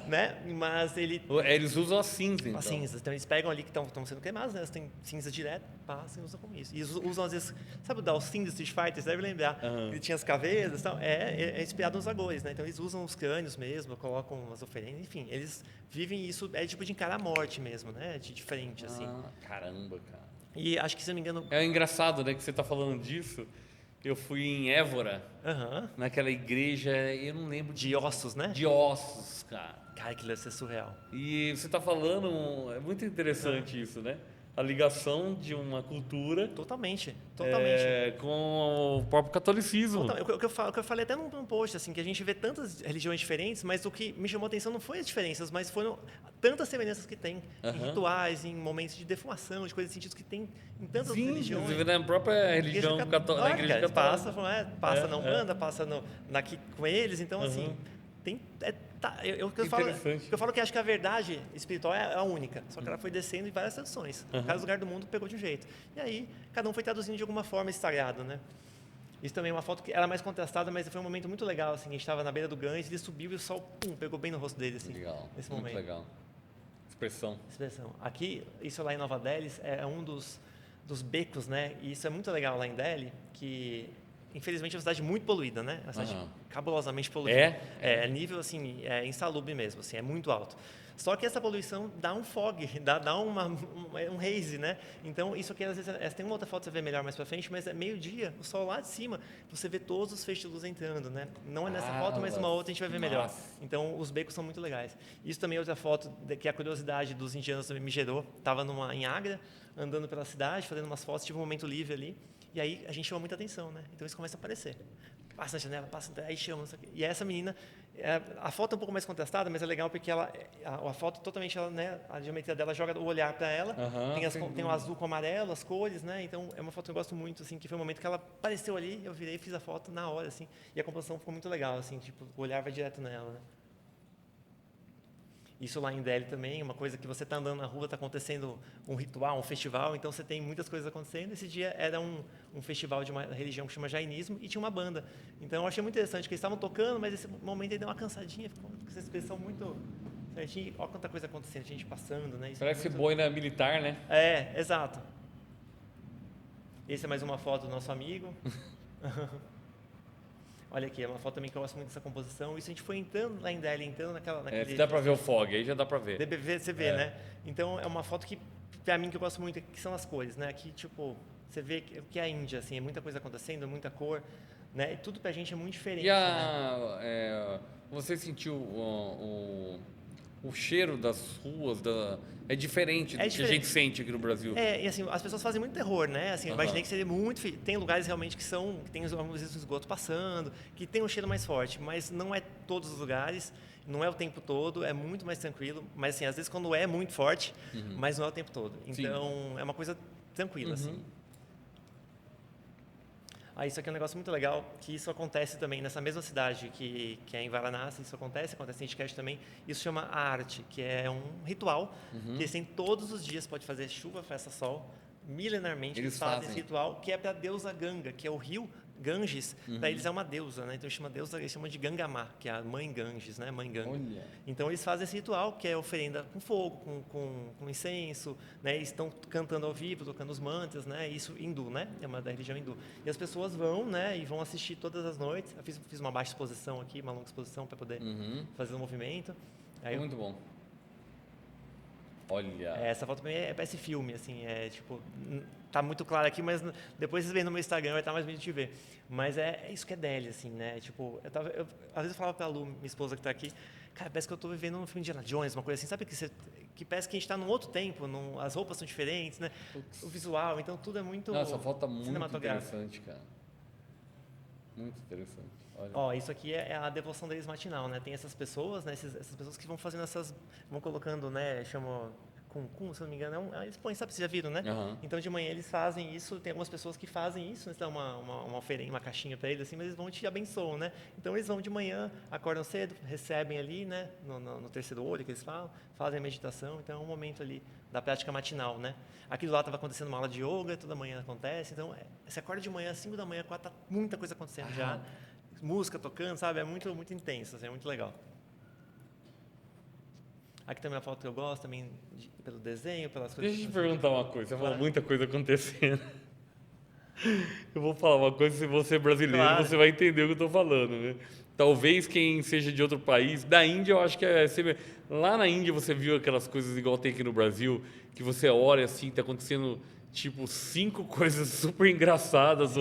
né? Mas eles usam as cinzas, então. As cinzas. Então eles pegam ali que estão sendo queimadas, né? Elas têm cinza direto, passam e usam como isso. E usam às vezes, sabe o Dalsin? mocinho do Street Fighter, você deve lembrar. Ele tinha as caveiras e tal. É inspirado nos Agores, né? Então eles usam os crânios mesmo, colocam as oferendas, enfim, eles vivem isso, é tipo de encarar a morte mesmo, né? De diferente, assim. Caramba, cara. E acho que, se não me engano... É engraçado, né, que você tá falando disso. Eu fui em Évora, naquela igreja, eu não lembro de ossos, né? De ossos, cara. Cara, aquilo deve ser surreal. E você tá falando, é muito interessante isso, né? A ligação de uma cultura Totalmente. com o próprio catolicismo. O que eu falei até num post, assim, que a gente vê tantas religiões diferentes, mas o que me chamou a atenção não foi as diferenças, mas foram tantas semelhanças que tem em rituais, em momentos de defumação, de coisas sentidos que tem em tantas religiões. Inclusive na própria religião católica. Na igreja católica. Passa na Umbanda, passa aqui com eles, então assim... Eu falo que acho que a verdade espiritual é a única, só que ela foi descendo em várias traduções. Cada lugar do mundo pegou de um jeito. E aí, cada um foi traduzindo de alguma forma esse sagrado, né? Isso também é uma foto que era mais contrastada, mas foi um momento muito legal, assim. A gente estava na beira do Ganges, ele subiu e o sol, pegou bem no rosto dele, assim. Legal, nesse muito momento. legal. Expressão. Aqui, isso lá em Nova Delhi, é um dos becos, né? E isso é muito legal lá em Delhi, que... Infelizmente é uma cidade muito poluída, né? Uma cidade cabulosamente poluída. É nível, assim, insalubre mesmo, assim, é muito alto. Só que essa poluição dá um fog, dá um haze, né? Então, isso aqui, às vezes, tem uma outra foto que você vê melhor mais pra frente, mas é meio-dia, o sol lá de cima, você vê todos os feixes de luz entrando, né? Não é nessa foto, mas uma outra a gente vai ver melhor. Então, os becos são muito legais. Isso também é outra foto que a curiosidade dos indianos também me gerou. Estava em Agra, andando pela cidade, fazendo umas fotos, tive um momento livre ali. E aí a gente chama muita atenção, né? Então isso começa a aparecer. Passa na janela, aí chama, não sei o quê. E essa menina, a foto é um pouco mais contrastada, mas é legal porque a foto totalmente, né, a geometria dela joga o olhar para ela, tem o azul com o amarelo, as cores, né? Então é uma foto que eu gosto muito, assim, que foi o momento que ela apareceu ali, eu virei e fiz a foto na hora, assim, e a composição ficou muito legal, assim, tipo, o olhar vai direto nela, né? Isso lá em Delhi também, uma coisa que você está andando na rua, está acontecendo um ritual, um festival, então você tem muitas coisas acontecendo. Esse dia era um festival de uma religião que chama Jainismo e tinha uma banda. Então eu achei muito interessante que eles estavam tocando, mas esse momento aí deu uma cansadinha, ficou com essa expressão muito certinha. Olha quanta coisa acontecendo, gente passando, né? Isso parece boina militar, né? Exato. Esse é mais uma foto do nosso amigo. Olha aqui, é uma foto também que eu gosto muito dessa composição. Isso a gente foi entrando lá em Delhi, entrando naquele... dá pra ver o fog, aí já dá pra ver. Você vê, né? Então, é uma foto que, pra mim, que eu gosto muito, que são as cores, né? Aqui, tipo, você vê que é a Índia, assim, é muita coisa acontecendo, muita cor, né? E tudo pra gente é muito diferente, né? Você sentiu o cheiro das ruas, é diferente do que a gente sente aqui no Brasil. E assim, as pessoas fazem muito terror, né? Assim, imaginei que seria muito... Tem lugares realmente que tem algumas vezes um esgoto passando, que tem um cheiro mais forte, mas não é todos os lugares, não é o tempo todo, é muito mais tranquilo, mas assim, às vezes quando é muito forte, mas não é o tempo todo. Então, é uma coisa tranquila, assim. Isso aqui é um negócio muito legal, que isso acontece também nessa mesma cidade que é em Varanasi, isso acontece em Rishikesh também. Isso chama a arte, que é um ritual que eles têm todos os dias, pode fazer chuva, festa, sol. Milenarmente eles fazem esse ritual, que é para a deusa Ganga, que é o rio Ganges. Para eles é uma deusa, né? Então eles chamam de Gangamá, que é a mãe Ganges, né? Mãe Ganga. Olha. Então eles fazem esse ritual, que é oferenda com fogo, com incenso, né? Eles estão cantando ao vivo, tocando os mantras, né? Isso hindu, né? É uma da religião hindu. E as pessoas vão, né? E vão assistir todas as noites. Eu fiz uma baixa exposição aqui, uma longa exposição para poder fazer o movimento. Muito bom. Olha. Essa foto também parece filme, assim, tipo, tá muito claro aqui, mas depois vocês veem no meu Instagram, vai estar mais bonito de ver. Mas é isso que é Delhi, assim, né? Tipo, às vezes eu falava pra Lu, minha esposa que tá aqui, cara, parece que eu tô vivendo um filme de Indiana Jones, uma coisa assim, sabe que parece que a gente tá num outro tempo, as roupas são diferentes, né? O visual, então tudo é muito essa foto tá muito cinematográfico. Interessante, cara. Muito interessante. Olha. Isso aqui é a devoção deles matinal, né? Tem essas pessoas, né? Essas pessoas que vão fazendo vão colocando, né? Chamam cum, se não me engano, eles põem, sabe? Vocês já viram, né? Então de manhã eles fazem isso. Tem algumas pessoas que fazem isso, né? Você dá uma oferenda, uma caixinha para eles, assim, mas eles vão te abençoam, né? Então eles vão de manhã, acordam cedo, recebem ali, né? No terceiro olho que eles falam, fazem a meditação. Então é um momento ali da prática matinal, né? Aqui do lado estava acontecendo uma aula de yoga, toda manhã acontece. Então você acorda de manhã, às 5 da manhã, 4, tá muita coisa acontecendo já. Música tocando, sabe? É muito, muito intenso, assim, é muito legal. Aqui também é uma foto que eu gosto, também pelo desenho, pelas coisas. Deixa eu te perguntar uma coisa, você falou muita coisa acontecendo. Eu vou falar uma coisa, se você é brasileiro, Claro. você vai entender o que eu estou falando, né? Talvez quem seja de outro país, da Índia eu acho que é sempre... Lá na Índia você viu aquelas coisas igual tem aqui no Brasil, que você olha assim, tá acontecendo tipo 5 coisas super engraçadas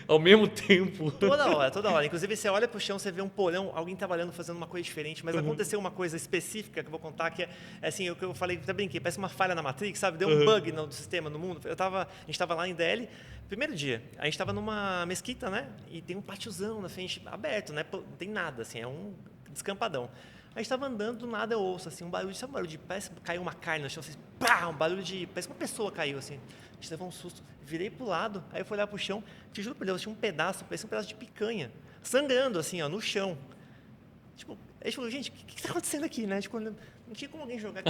ao mesmo tempo. Toda hora, toda hora. Inclusive, você olha pro chão, você vê um porão, alguém trabalhando, fazendo uma coisa diferente, mas aconteceu uma coisa específica que eu vou contar, que é assim, o que eu falei, até brinquei, parece uma falha na Matrix, sabe? Deu um bug no sistema, no mundo. A gente estava lá em Delhi, primeiro dia, a gente estava numa mesquita, né? E tem um pátiozão na frente, aberto, né? Não tem nada, assim, é um descampadão. A gente estava andando, do nada eu ouço, assim, um barulho, sabe um barulho de, parece que caiu uma carne no chão, assim, pá, um barulho de, parece que uma pessoa caiu, assim. A gente levou um susto, virei pro lado, aí eu fui olhar pro chão, te juro por Deus, tinha um pedaço, parecia um pedaço de picanha, sangrando, assim, ó, no chão. Tipo, a gente falou, gente, o que está acontecendo aqui, né? Tipo, não tinha como alguém jogar.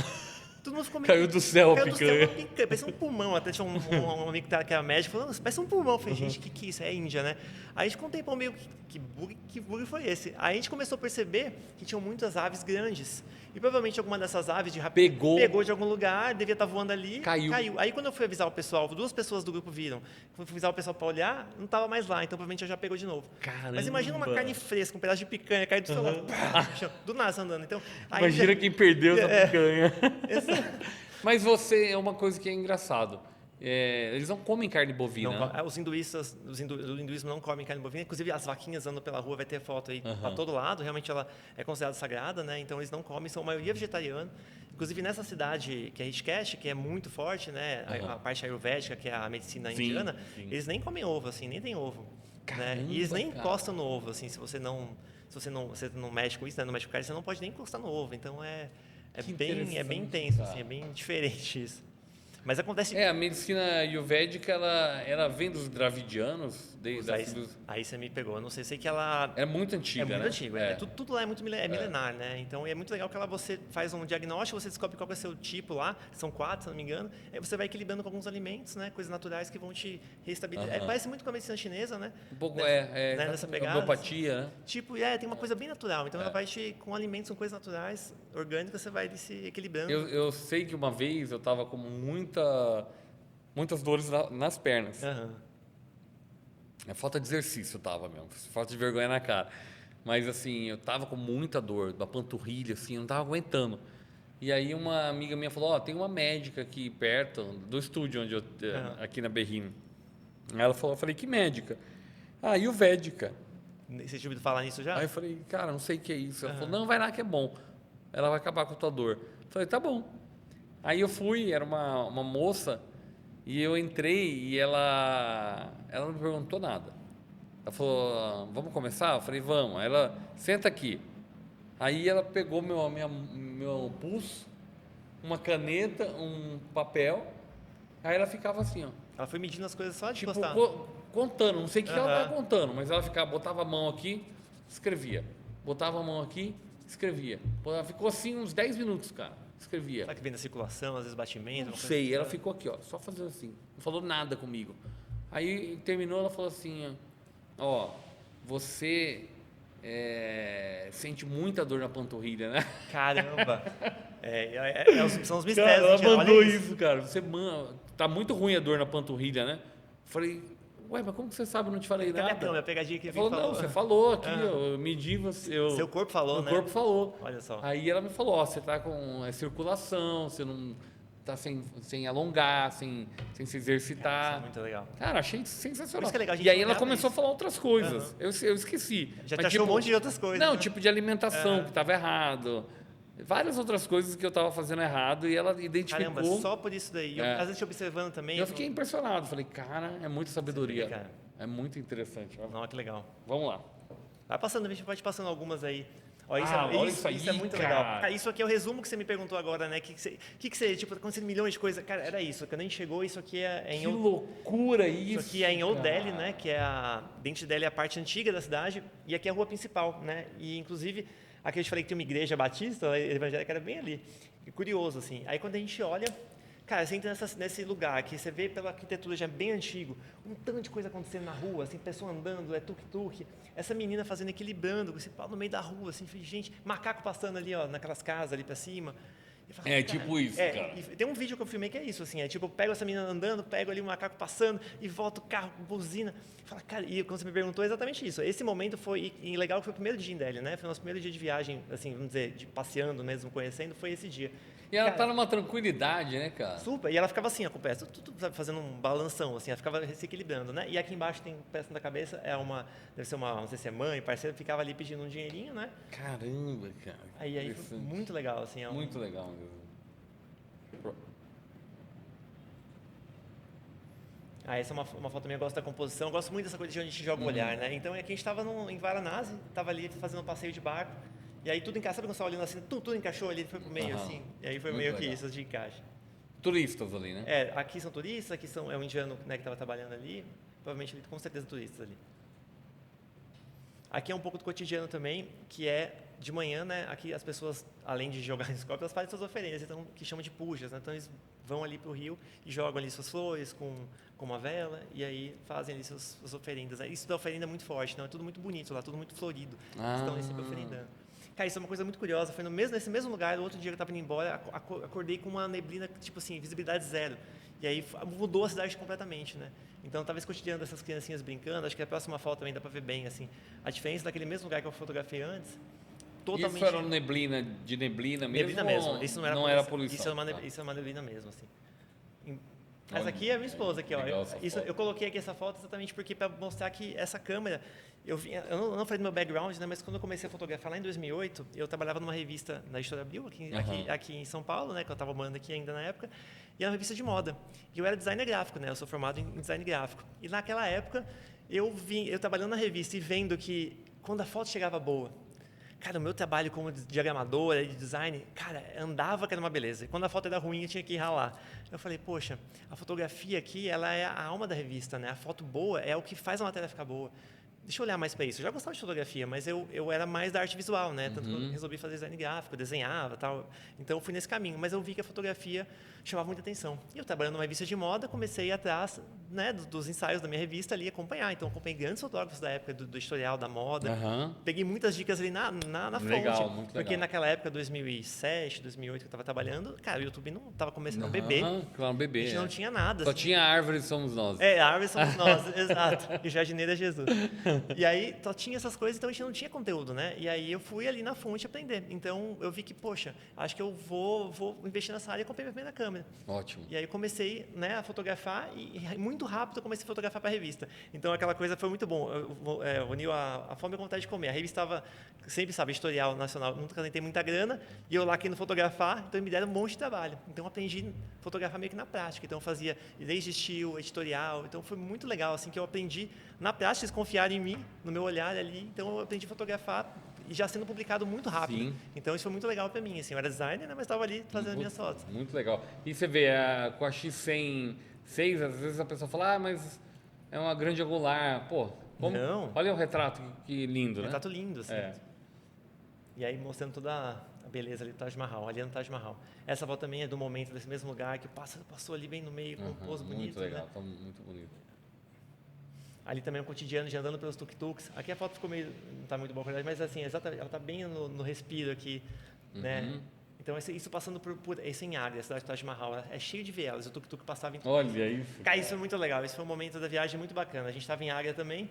Todo mundo ficou meio... Caiu do céu a Caiu do céu picanha. uma picanha, parecia um pulmão. Até tinha um amigo que era médico, falou, "Nossa, parece um pulmão." Eu falei, gente, o que é isso? É Índia, né? Aí a gente contemplou meio, que bug foi esse? Aí a gente começou a perceber que tinham muitas aves grandes. E provavelmente alguma dessas aves pegou de algum lugar, devia estar voando ali, Caiu. Aí quando eu fui avisar o pessoal, 2 pessoas do grupo viram. Quando eu fui avisar o pessoal para olhar, não estava mais lá, então provavelmente já pegou de novo. Caramba. Mas imagina uma carne fresca, um pedaço de picanha, cair do seu lado, pá, do nada andando. Então, aí Imagina quem perdeu essa picanha. Exato. Mas você, é uma coisa que é engraçado. Eles não comem carne bovina. Não, os hinduístas, do hinduísmo não comem carne bovina, inclusive as vaquinhas andando pela rua, vai ter foto aí para todo lado, realmente ela é considerada sagrada, né? Então eles não comem, são a maioria vegetariana. Inclusive nessa cidade que é Rishikesh, que é muito forte, né? A parte ayurvédica, que é a medicina indiana, eles nem comem ovo, assim, nem tem ovo. Caramba, né? E eles nem encostam no ovo, assim, se você não mexe com isso, né? Não mexe com carne, você não pode nem encostar no ovo. Então é bem intenso, assim, é bem diferente isso. Mas acontece... A medicina ayurvédica, ela vem dos dravidianos, Aí você me pegou. Eu não sei que ela... É muito antiga, É muito né? antigo. Tudo lá é muito milenar, né? Então é muito legal que você faz um diagnóstico, você descobre qual é o seu tipo lá, são 4, se não me engano, aí você vai equilibrando com alguns alimentos, né? Coisas naturais que vão te restabelecer. Parece muito com a medicina chinesa, né? Um pouco nessa pegada. Homeopatia, né? Tipo, tem uma coisa bem natural. Então ela vai com alimentos, com coisas naturais, orgânicas, você vai se equilibrando. Eu sei que uma vez eu estava com muitas dores nas pernas. É falta de exercício eu tava mesmo, falta de vergonha na cara. Mas assim, eu tava com muita dor da panturrilha, assim, eu não tava aguentando. E aí uma amiga minha falou, tem uma médica aqui perto do estúdio onde aqui na Berrini. Aí ela falou, eu falei, que médica? Ayurvédica. Você tinha ouvido falar nisso já? Aí eu falei, cara, não sei o que é isso. Ela falou, não, vai lá que é bom. Ela vai acabar com a tua dor. Eu falei, tá bom. Aí eu fui, era uma moça, e eu entrei e ela não me perguntou nada. Ela falou, vamos começar? Eu falei, vamos. Aí ela, senta aqui. Aí ela pegou meu pulso, uma caneta, um papel, aí ela ficava assim, ó. Ela foi medindo as coisas só de Tipo, encostar. contando, não sei o que ela estava contando, mas ela botava a mão aqui, escrevia. Botava a mão aqui, escrevia. Ela ficou assim uns 10 minutos, cara. Escrevia. Será que vem da circulação, às vezes batimento? Não sei, ela ficou aqui, ó, só fazendo assim. Não falou nada comigo. Aí terminou, ela falou assim, ó, você sente muita dor na panturrilha, né? Caramba! São os mistérios. Cara, ela gente, olha mandou isso, cara. Tá muito ruim a dor na panturrilha, né? Falei, ué, mas como que você sabe? Eu não te falei Cadê nada. a câmera? A pegadinha que Ela falou, não, você falou aqui, eu medi você. Seu corpo falou, né? Meu corpo falou. Olha só. Aí ela me falou, você tá com circulação, você não tá sem alongar, sem se exercitar. Isso é muito legal. Cara, achei sensacional. Por isso que é legal a gente E aí ela olhar pra começou a isso. falar outras coisas. Eu esqueci. Já Mas, te achou um monte de outras coisas. Não, né? tipo de alimentação que estava errado. Várias outras coisas que eu estava fazendo errado e ela identificou. Caramba, só por isso daí. Às vezes te observando também. Eu fiquei impressionado. Falei, cara, é muita sabedoria. Cara. É muito interessante. Ó. Não, que legal. Vamos lá. Vai passando, a gente pode passando algumas aí. Ó, olha isso aí, é muito cara. legal. Cara, isso aqui é o resumo que você me perguntou agora, né? Que você, tipo, acontecendo milhões de coisas. Cara, era isso. Quando a gente chegou, isso aqui é Que loucura isso. Isso aqui é em Old Delhi, né? Que é dentro de Delhi é a parte antiga da cidade. E aqui é a rua principal, né? E, inclusive, aqui eu te falei que tem uma igreja batista, a evangélica era bem ali. E curioso, assim. Aí, quando a gente olha... Cara, você entra nesse lugar aqui, você vê pela arquitetura já bem antigo, um tanto de coisa acontecendo na rua, assim, pessoa andando, tuk-tuk, essa menina fazendo, equilibrando, esse pau no meio da rua, assim, gente, macaco passando ali, ó, naquelas casas ali para cima. Eu falo, É tipo isso, cara. E tem um vídeo que eu filmei que é isso, assim, é tipo, eu pego essa menina andando, pego ali o macaco passando e volto o carro, buzina. Fala, cara, e quando você me perguntou, é exatamente isso. Esse momento foi, e legal que foi o primeiro dia em Delhi, né? Foi o nosso primeiro dia de viagem, assim, vamos dizer, de passeando mesmo, conhecendo, foi esse dia. E ela tá Cara, numa tranquilidade, né, cara? super, e ela ficava assim, ó, com o pé, tudo, sabe, fazendo um balanção, assim, ela ficava se equilibrando, né? E aqui embaixo tem o pé da cabeça, deve ser uma, não sei se é mãe, parceira, ficava ali pedindo um dinheirinho, né? Caramba, cara. Aí foi Interessante. muito legal, assim. Muito legal mesmo. Essa é uma foto minha, eu gosto da composição, eu gosto muito dessa coisa de onde a gente joga o olhar, né? Então, aqui a gente estava em Varanasi, estava ali fazendo um passeio de barco, e aí tudo encaixou, sabe quando você tá olhando assim, tudo encaixou ali, foi pro meio, assim, e aí foi Muito meio que legal. isso, de encaixe. Turistas ali, né? Aqui são turistas, aqui é um indiano, né, que estava trabalhando ali, provavelmente com certeza turistas ali. Aqui é um pouco do cotidiano também, que é de manhã, né? Aqui as pessoas, além de jogar em copos, elas fazem suas oferendas, então, que chamam de pujas, né? Então eles vão ali para o rio e jogam ali suas flores com uma vela e aí fazem ali suas oferendas. Isso da oferenda é muito forte, não? É tudo muito bonito lá, tudo muito florido. Eles estão ali sempre oferendando. Cara, isso é uma coisa muito curiosa. Foi nesse mesmo lugar, no outro dia que eu estava indo embora, acordei com uma neblina, tipo assim, visibilidade zero. E aí mudou a cidade completamente, né? Então, estava esse cotidiano dessas criancinhas brincando. Acho que a próxima foto também dá para ver bem, assim, a diferença daquele mesmo lugar que eu fotografei antes. Totalmente. Isso era neblina mesmo? Neblina mesmo. Isso não era poluição. Isso é uma neblina mesmo, assim. Essa Olha, aqui é a minha esposa aqui, ó. legal essa foto. Eu coloquei aqui essa foto exatamente porque para mostrar que essa câmera, eu não falei do meu background, né, mas quando eu comecei a fotografar lá em 2008, eu trabalhava numa revista na Editora Abril, aqui em São Paulo, né, que eu estava morando aqui ainda na época, e era uma revista de moda. E eu era designer gráfico, né, eu sou formado em design gráfico. E naquela época, eu trabalhando na revista e vendo que quando a foto chegava boa, cara, o meu trabalho como diagramador, de design, cara, andava que era uma beleza. E quando a foto era ruim, eu tinha que ir ralar. Eu falei, poxa, a fotografia aqui, ela é a alma da revista, né? A foto boa é o que faz a matéria ficar boa. Deixa eu olhar mais para isso. Eu já gostava de fotografia, mas eu era mais da arte visual, né? Tanto que eu resolvi fazer design gráfico, eu desenhava, tal. Então eu fui nesse caminho, mas eu vi que a fotografia chamava muita atenção. E eu trabalhando numa revista de moda, comecei atrás, né, dos ensaios da minha revista ali acompanhar. Então eu acompanhei grandes fotógrafos da época do historial da moda. Peguei muitas dicas ali na fonte, legal, muito porque legal. naquela época 2007, 2008 que eu estava trabalhando, cara, o YouTube não estava começando a beber. Claro, bebê. A gente não tinha nada. Só assim. tinha árvores, somos nós. A árvore somos nós, exato. E o jardineiro é Jesus. E aí, só tinha essas coisas, então a gente não tinha conteúdo, né? E aí eu fui ali na fonte aprender. Então eu vi que, poxa, acho que eu vou investir nessa área e comprei minha primeira câmera. Ótimo. E aí eu comecei, né, a fotografar e muito rápido eu comecei a fotografar para a revista. Então aquela coisa foi muito bom. Uniu a fome e a vontade de comer. A revista estava, sempre sabe, editorial nacional, nunca tem muita grana, e eu lá querendo fotografar, então me deram um monte de trabalho. Então eu aprendi a fotografar meio que na prática. Então eu fazia desde estilo, editorial. Então foi muito legal, assim, que eu aprendi na prática, eles confiaram em mim, no meu olhar ali, então eu aprendi a fotografar e já sendo publicado muito rápido. Sim. Então isso foi muito legal para mim, assim, eu era designer, né, mas estava ali fazendo minhas fotos. Muito legal. E você vê, com a X106, às vezes a pessoa fala, mas é uma grande angular. Pô, Não. Olha o retrato, que lindo, né? Retrato lindo, assim. É. E aí mostrando toda a beleza ali do Taj Mahal, ali no Taj Mahal. Essa foto também é do momento desse mesmo lugar, que o pássaro passou ali bem no meio, com um pouso bonito. Muito legal, né? tá muito bonito. Ali também é um cotidiano de andando pelos tuk-tuks. Aqui a foto ficou meio, não está muito boa qualidade, mas assim, exatamente, ela está bem no respiro aqui, né? Então isso passando por esse em Agra, a cidade do Taj Mahal, é cheio de vielas, o tuk-tuk passava em tudo. Olha isso. Cara, isso foi muito legal, esse foi um momento da viagem muito bacana. A gente estava em Agra também,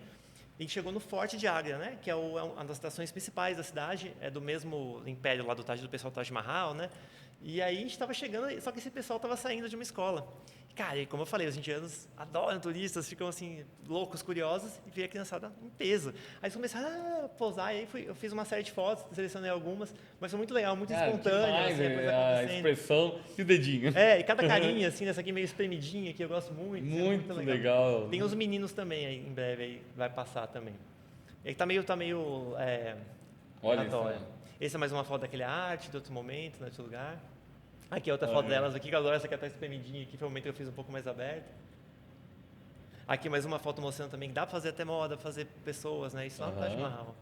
e chegou no Forte de Agra, né? Que é uma das atrações principais da cidade, é do mesmo império lá do pessoal do Taj Mahal, né? E aí a gente estava chegando, só que esse pessoal estava saindo de uma escola. Cara, e como eu falei, os indianos adoram turistas, ficam assim, loucos, curiosos, e veio a criançada em peso. Aí eles começaram a posar, e aí eu fiz uma série de fotos, selecionei algumas, mas foi muito legal, muito espontâneo, assim, a coisa a acontecendo. expressão e o dedinho. E cada carinha, assim, dessa aqui meio espremidinha, que eu gosto muito. Muito legal. Tem os meninos também, aí, em breve, aí vai passar também. Ele tá meio Olha aleatório. isso. Esse é mais uma foto daquele arte, de outro momento, de outro lugar. Aqui é outra foto delas aqui, que eu adoro essa que tá espremidinha aqui, foi o momento que eu fiz um pouco mais aberto. Aqui mais uma foto mostrando também que dá para fazer até moda, fazer pessoas, né? Isso lá no Taj Mahal.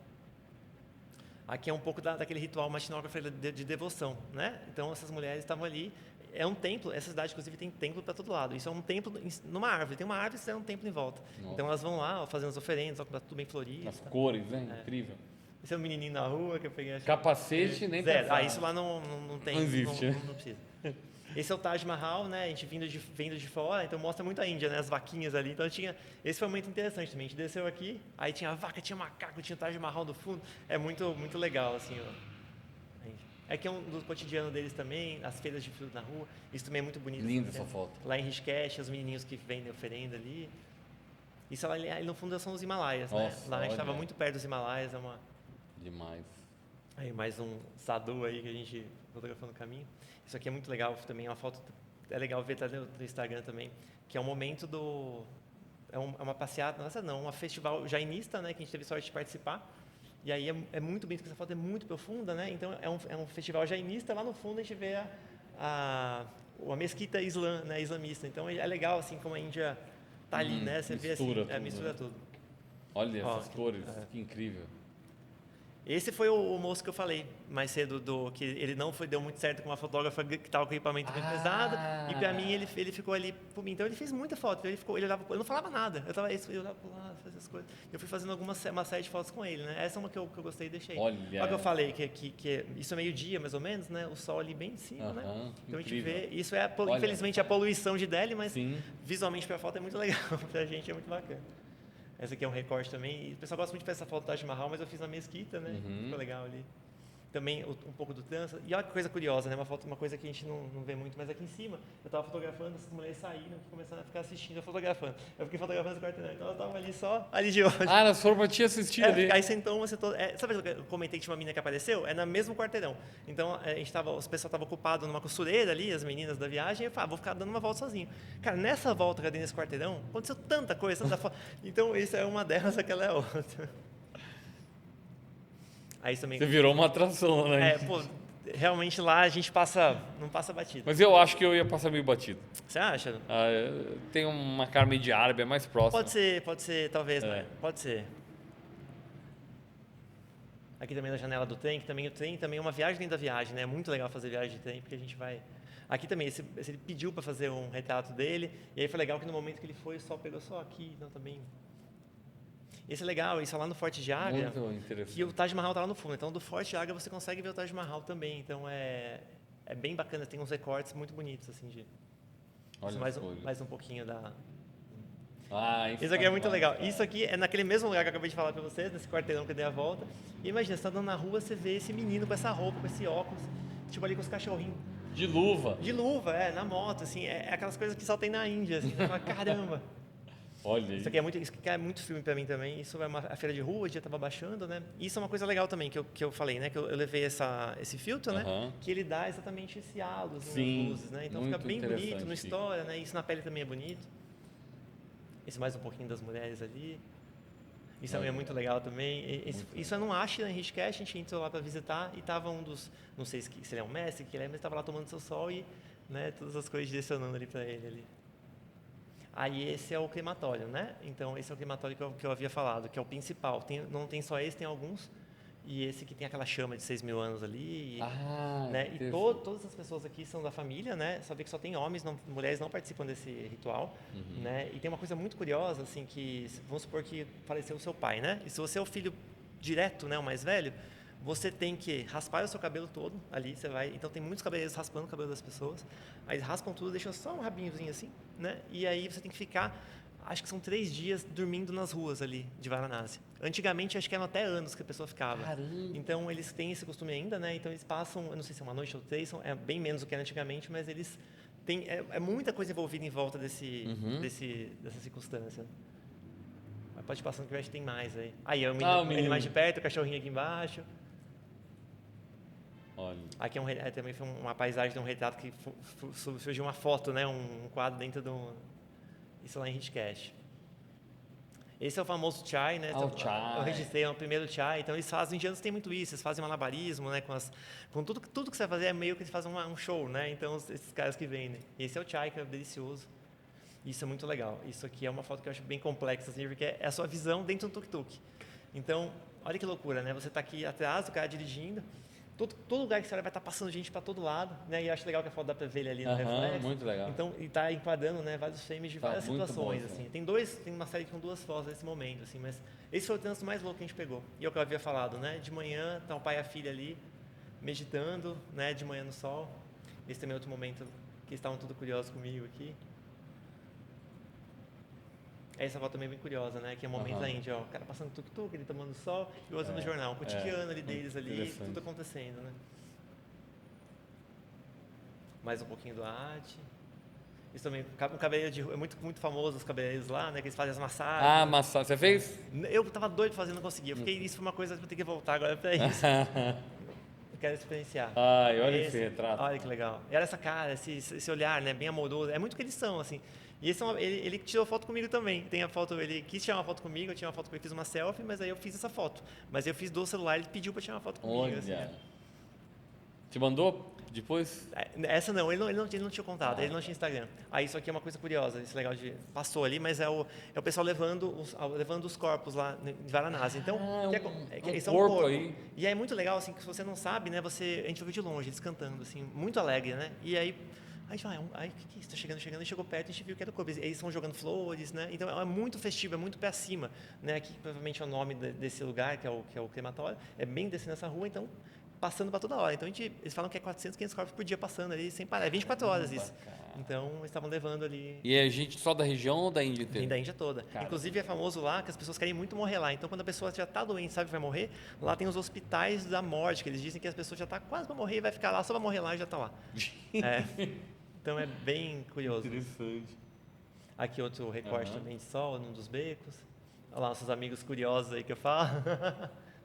Aqui é um pouco daquele ritual matinal que eu falei de devoção, né? Então essas mulheres estavam ali, é um templo, essa cidade inclusive tem templo para todo lado. Isso é um templo numa árvore, tem uma árvore e tem um templo em volta. Nossa. Então elas vão lá, fazendo as oferendas, tudo bem florido. As cores, né? Incrível. Esse é um menininho na rua que eu peguei. Capacete, nem Zero. pensar. Isso lá não tem. Não existe. Não precisa. Esse é o Taj Mahal, né? A gente vindo de fora, então mostra muito a Índia, né? As vaquinhas ali. Então esse foi muito interessante também. A gente desceu aqui, aí tinha vaca, tinha macaco, tinha o Taj Mahal do fundo. É muito legal, assim, ó. É que é um do cotidiano deles também, as feiras de fruta na rua. Isso também é muito bonito. Linda assim, essa foto. Lá em Rishikesh, os menininhos que vendem oferenda ali. Isso ali no fundo são os Himalaias, né? Nossa, Lá a gente estava olha. muito perto dos Himalaias, Demais. Aí mais um sadhu aí que a gente fotografou no caminho. Isso aqui é muito legal também, é uma foto, é legal ver no Instagram também, que é um momento é uma passeada, não, um festival jainista, né, que a gente teve sorte de participar. E aí é muito bonito, porque essa foto é muito profunda, né? Então é um festival jainista, lá no fundo a gente vê a mesquita islamista. Então é legal assim como a Índia tá ali, né? Você vê assim, tudo, mistura tudo. Olha Ó, essas cores, que incrível. Esse foi o moço que eu falei mais cedo, que ele não deu muito certo com uma fotógrafa que estava com equipamento bem pesado, e para mim ele ficou ali por mim. Então ele fez muita foto, ele olhava, eu não falava nada, eu olhava pro lado, fazia as coisas. Eu fui fazendo uma série de fotos com ele, né? Essa é uma que eu gostei e deixei. Olha que eu falei, que isso é meio-dia mais ou menos, né? O sol ali bem em cima, né? Então a gente vê, isso infelizmente a poluição de Delhi, mas visualmente para a foto é muito legal, pra gente é muito bacana. Essa aqui é um recorte também. E o pessoal gosta muito de fazer essa foto do Taj Mahal, mas eu fiz na mesquita, né? Ficou legal ali. Também um pouco do trânsito. E olha que coisa curiosa, né? Uma coisa que a gente não vê muito, mas aqui em cima, eu estava fotografando, essas mulheres saíram e começaram a ficar assistindo, eu fotografando. Eu fiquei fotografando esse quarteirão, então elas estavam ali só, ali de olho. Ah, elas foram pra te assistir ali. Aí sentou uma, sabe o que eu comentei que tinha uma menina que apareceu? É no mesmo quarteirão. Então, os pessoal estavam ocupados numa costureira ali, as meninas da viagem, e eu falei, vou ficar dando uma volta sozinho. Cara, nessa volta que eu dei nesse quarteirão, aconteceu tanta coisa, tanta foto. Então, isso é uma delas, aquela é outra. Aí também... Você virou uma atração, né? Realmente lá a gente não passa batido. Mas eu acho que eu ia passar meio batido. Você acha? Tem uma cara meio de árabe, é mais próxima. Pode ser, talvez, né? Pode ser. Aqui também na janela do trem, que também o trem também é uma viagem dentro da viagem, né? É muito legal fazer viagem de trem, porque a gente vai... Aqui também, ele pediu para fazer um retrato dele, e aí foi legal que no momento que ele foi, o sol pegou só aqui, então também... Esse é legal, isso é lá no Forte de Agra, Muito interessante. que o Taj Mahal está lá no fundo. Então, do Forte de Agra você consegue ver o Taj Mahal também. Então, é bem bacana, tem uns recortes muito bonitos, assim, Olha mais um pouquinho da... Isso aqui é muito legal. Isso aqui é naquele mesmo lugar que eu acabei de falar para vocês, nesse quarteirão que eu dei a volta. E imagina, você está andando na rua, você vê esse menino com essa roupa, com esse óculos, tipo ali com os cachorrinhos. De luva. De luva, na moto, assim, é aquelas coisas que só tem na Índia, assim, você fala, caramba. Olha isso aqui é muito filme para mim também. Isso é a feira de rua, o dia estava baixando, né? Isso é uma coisa legal também que eu falei, né? Que eu levei esse filtro, né? Que ele dá exatamente esse halo, assim, nas luzes, né? Então fica bem bonito, não estoura, né? Isso na pele também é bonito. Esse mais um pouquinho das mulheres ali. Isso também é muito legal também. Isso eu não acho em Rishikesh, a gente entrou lá para visitar e estava um dos, não sei se ele é um mestre, mas estava lá tomando seu sol e, né? Todas as coisas direcionando ali para ele ali. Aí esse é o crematório, né? Então esse é o crematório que eu havia falado, que é o principal. Não tem só esse, tem alguns. E esse que tem aquela chama de 6.000 anos ali. Né? E todas as pessoas aqui são da família, né? Só vê que só tem homens, mulheres não participam desse ritual. Né? E tem uma coisa muito curiosa, assim, que vamos supor que faleceu o seu pai, né? E se você é o filho direto, né, o mais velho, você tem que raspar o seu cabelo todo ali, então tem muitos cabeleireiros raspando o cabelo das pessoas, aí eles raspam tudo, deixam só um rabinhozinho assim, né? E aí você tem que ficar, acho que são 3 dias dormindo nas ruas ali de Varanasi. Antigamente, acho que eram até anos que a pessoa ficava. Caramba. Então eles têm esse costume ainda, né? Então eles passam, eu não sei se é uma noite ou 3, é bem menos do que era antigamente, mas eles têm, é muita coisa envolvida em volta dessa circunstância. Mas pode ir passando que eu acho que tem mais aí. Aí é o menino mais de perto, o cachorrinho aqui embaixo. Olha. Aqui também foi uma paisagem de um retrato que surgiu uma foto, né? Um quadro dentro isso lá em Rishikesh. Esse é o famoso chai, né? O chai. Eu registrei o primeiro chai. Então os indianos têm muito isso, eles fazem malabarismo, né? Com tudo que você vai fazer é meio que eles fazem um show, né? Então esses caras que vendem. Esse é o chai, que é delicioso. Isso é muito legal. Isso aqui é uma foto que eu acho bem complexa, assim, porque é a sua visão dentro do tuk-tuk. Então, olha que loucura, né? Você está aqui atrás, o cara dirigindo. todo lugar que você olha vai estar passando gente para todo lado, né? E eu acho legal que a foto dá para ver ele ali no reflexo. Muito legal. Então, e tá enquadrando, né, vários frames de Tá várias muito situações, bom, assim. assim. Tem uma série com 2 fotos nesse momento, assim, mas esse foi o trânsito mais louco que a gente pegou. E é o que eu havia falado, né? De manhã tá o pai e a filha ali meditando, né, de manhã no sol. Esse também é outro momento que eles estavam tudo curiosos comigo aqui. Essa foto também é bem curiosa, né? Que é o momento da Índia, ó, o cara passando tuk-tuk, ele tomando sol, e o outro no jornal, o cotidiano ali deles ali, tudo acontecendo, né? Mais um pouquinho do arte. Isso também, um cabeleireiro de rua, é muito famoso os cabeleireiros lá, né? Que eles fazem as massagens. Ah, massagem. Você fez? Eu tava doido fazendo, não conseguia. Isso foi uma coisa que eu vou ter que voltar agora pra isso. Eu quero experienciar. Ai, olha esse retrato. Olha que legal. E olha essa cara, esse olhar, né? Bem amoroso. É muito o que eles são, assim. E ele tirou foto comigo também. Tem a foto, ele quis tirar uma foto comigo, eu tirei uma foto com ele, fiz uma selfie, mas aí eu fiz essa foto. Mas eu fiz do celular, ele pediu pra tirar uma foto comigo. Olha. Assim, né? Te mandou depois? Essa não, ele não tinha contato, ele não tinha Instagram. Aí isso aqui é uma coisa curiosa, isso é legal de. Passou ali, mas é o pessoal levando os corpos lá em Varanasi. Então, eles são corpo aí. E é muito legal, assim, que se você não sabe, né, a gente ouviu de longe, eles cantando, assim, muito alegre, né? E aí a gente fala, o que é isso? Tá chegando, e chegou perto, a gente viu que era o corpo. Eles estão jogando flores, né? Então é muito festivo, é muito pé acima, né? Aqui provavelmente é o nome desse lugar, que é o crematório, é bem descendo nessa rua, então passando para toda hora. Então eles falam que é 400, 500 corpos por dia passando ali sem parar, é 24 horas isso. Então eles estavam levando ali. E é gente só da região ou da Índia inteira? Vem da Índia toda. Cara. Inclusive é famoso lá que as pessoas querem muito morrer lá. Então quando a pessoa já está doente, sabe que vai morrer, lá tem os hospitais da morte, que eles dizem que as pessoas já estão quase para morrer e vai ficar lá, só vai morrer lá e já está lá. Então é bem curioso. Interessante. Aqui outro recorte também de sol, num dos becos. Olha lá, nossos amigos curiosos aí que eu falo,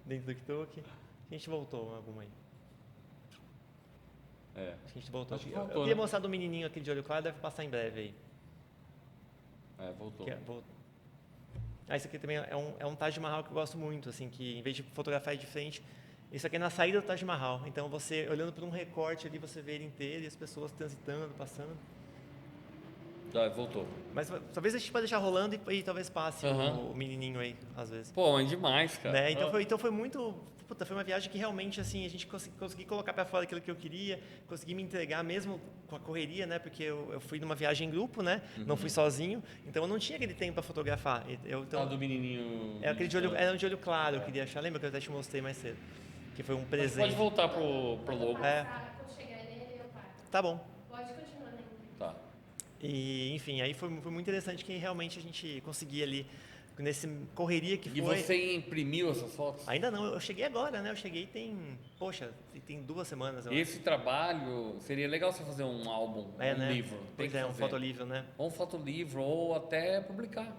dentro do tuk-tuk. A gente voltou alguma aí. A gente voltou. Eu queria mostrar do menininho aquele de olho claro, deve passar em breve aí. Voltou. Esse aqui também é um Taj Mahal que eu gosto muito, assim, que em vez de fotografar de frente, isso aqui é na saída do Taj Mahal. Então você, olhando por um recorte ali, você vê ele inteiro e as pessoas transitando, passando. Voltou. Mas talvez a gente pode deixar rolando e talvez passe o menininho aí, às vezes. Pô, é demais, cara. Né? Então foi muito... foi uma viagem que realmente, assim, a gente consegui colocar para fora aquilo que eu queria, consegui me entregar mesmo com a correria, né? Porque eu fui numa viagem em grupo, né? Não fui sozinho, então eu não tinha aquele tempo para fotografar. Do menininho... Era um de olho claro, eu queria achar. Lembra que eu até te mostrei mais cedo? Que foi um presente. Pode voltar pro logo. Quando chegar nele, eu paro. Tá bom. Pode continuar, né? Tá. E, enfim, aí foi muito interessante que realmente a gente conseguia ali, nessa correria que foi... E você imprimiu essas fotos? Ainda não, eu cheguei agora, né? Eu cheguei tem 2 semanas. Esse trabalho, seria legal você fazer um álbum, né? livro. Pois é, um fotolivro, né? Ou um fotolivro, ou até publicar.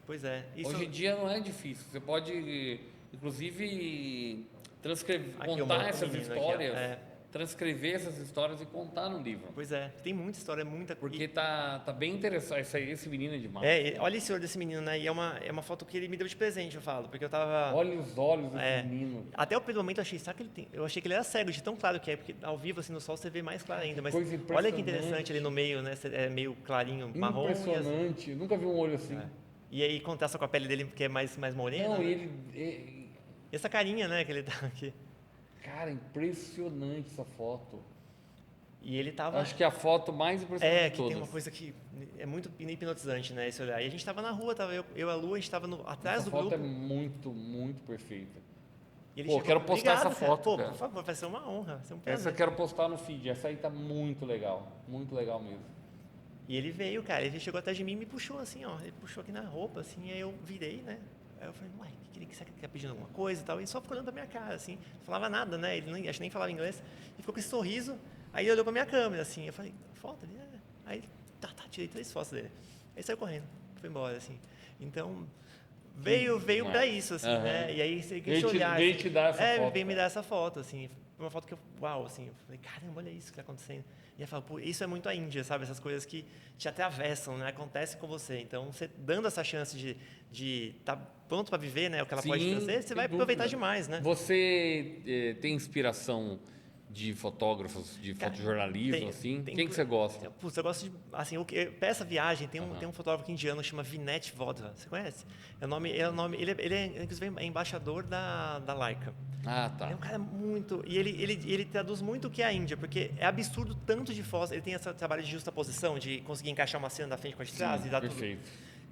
Pois é. Hoje em dia não é difícil. Você pode, inclusive, Aqui, contar essas histórias. Aqui, transcrever essas histórias e contar no livro. Pois é, tem muita história, muita coisa. Porque tá bem interessante. Esse menino é demais. Olha esse olho desse menino, né? E é uma foto que ele me deu de presente, eu falo, porque eu tava... Olha os olhos desse menino. Até o primeiro momento eu achei, sabe que ele tem... Eu achei que ele era cego, de tão claro que é, porque ao vivo, assim, no sol, você vê mais claro ainda. Mas olha que interessante ali no meio, né? É meio clarinho, marrom. Impressionante. Nunca vi um olho assim. E aí contrasta com a pele dele, que é mais morena. Não, né? E essa carinha, né, que ele tá aqui. Cara, impressionante essa foto. E ele tava... Acho que é a foto mais impressionante de todas. Tem uma coisa que é muito hipnotizante, né, esse olhar. E a gente tava na rua, eu e a Lu, a gente tava atrás do grupo. Essa foto é muito, muito perfeita. Quero postar essa foto, cara. Por favor, vai ser uma honra, vai ser um prazer. Essa eu quero postar no feed, essa aí tá muito legal mesmo. E ele veio, cara, ele chegou atrás de mim e me puxou assim, ó, ele puxou aqui na roupa, assim, aí eu virei, né, aí eu falei, uai, será que ele quer pedindo alguma coisa e tal, e só ficou olhando pra minha cara, assim, não falava nada, né, ele acho que nem falava inglês, e ficou com esse sorriso, aí ele olhou pra minha câmera, assim, eu falei, foto? Ele, aí, tirei 3 fotos dele, aí saiu correndo, foi embora, assim, então... Veio pra isso, assim, né? E aí, esse olhar... Veio te dar essa foto. Veio me dar essa foto, assim. Uma foto que eu... Uau, assim. Eu falei, caramba, olha isso que tá acontecendo. E ela fala, pô, isso é muito a Índia, sabe? Essas coisas que te atravessam, né? Acontece com você. Então, você dando essa chance de estar pronto para viver, né? O que ela pode trazer, você vai aproveitar demais, né? Você tem inspiração de fotógrafos, de Cara, fotojornalismo, assim? Quem que você gosta? Putz, eu gosto de, assim, pra essa viagem tem um fotógrafo indiano que chama Vineet Vodra, você conhece? Ele é, inclusive, é embaixador da Leica. Ah, Ele é tá. um cara muito... E ele traduz muito o que é a Índia, porque é absurdo tanto de fotos. Ele tem esse trabalho de justaposição, de conseguir encaixar uma cena da frente com a de trás e dar tudo. Perfeito.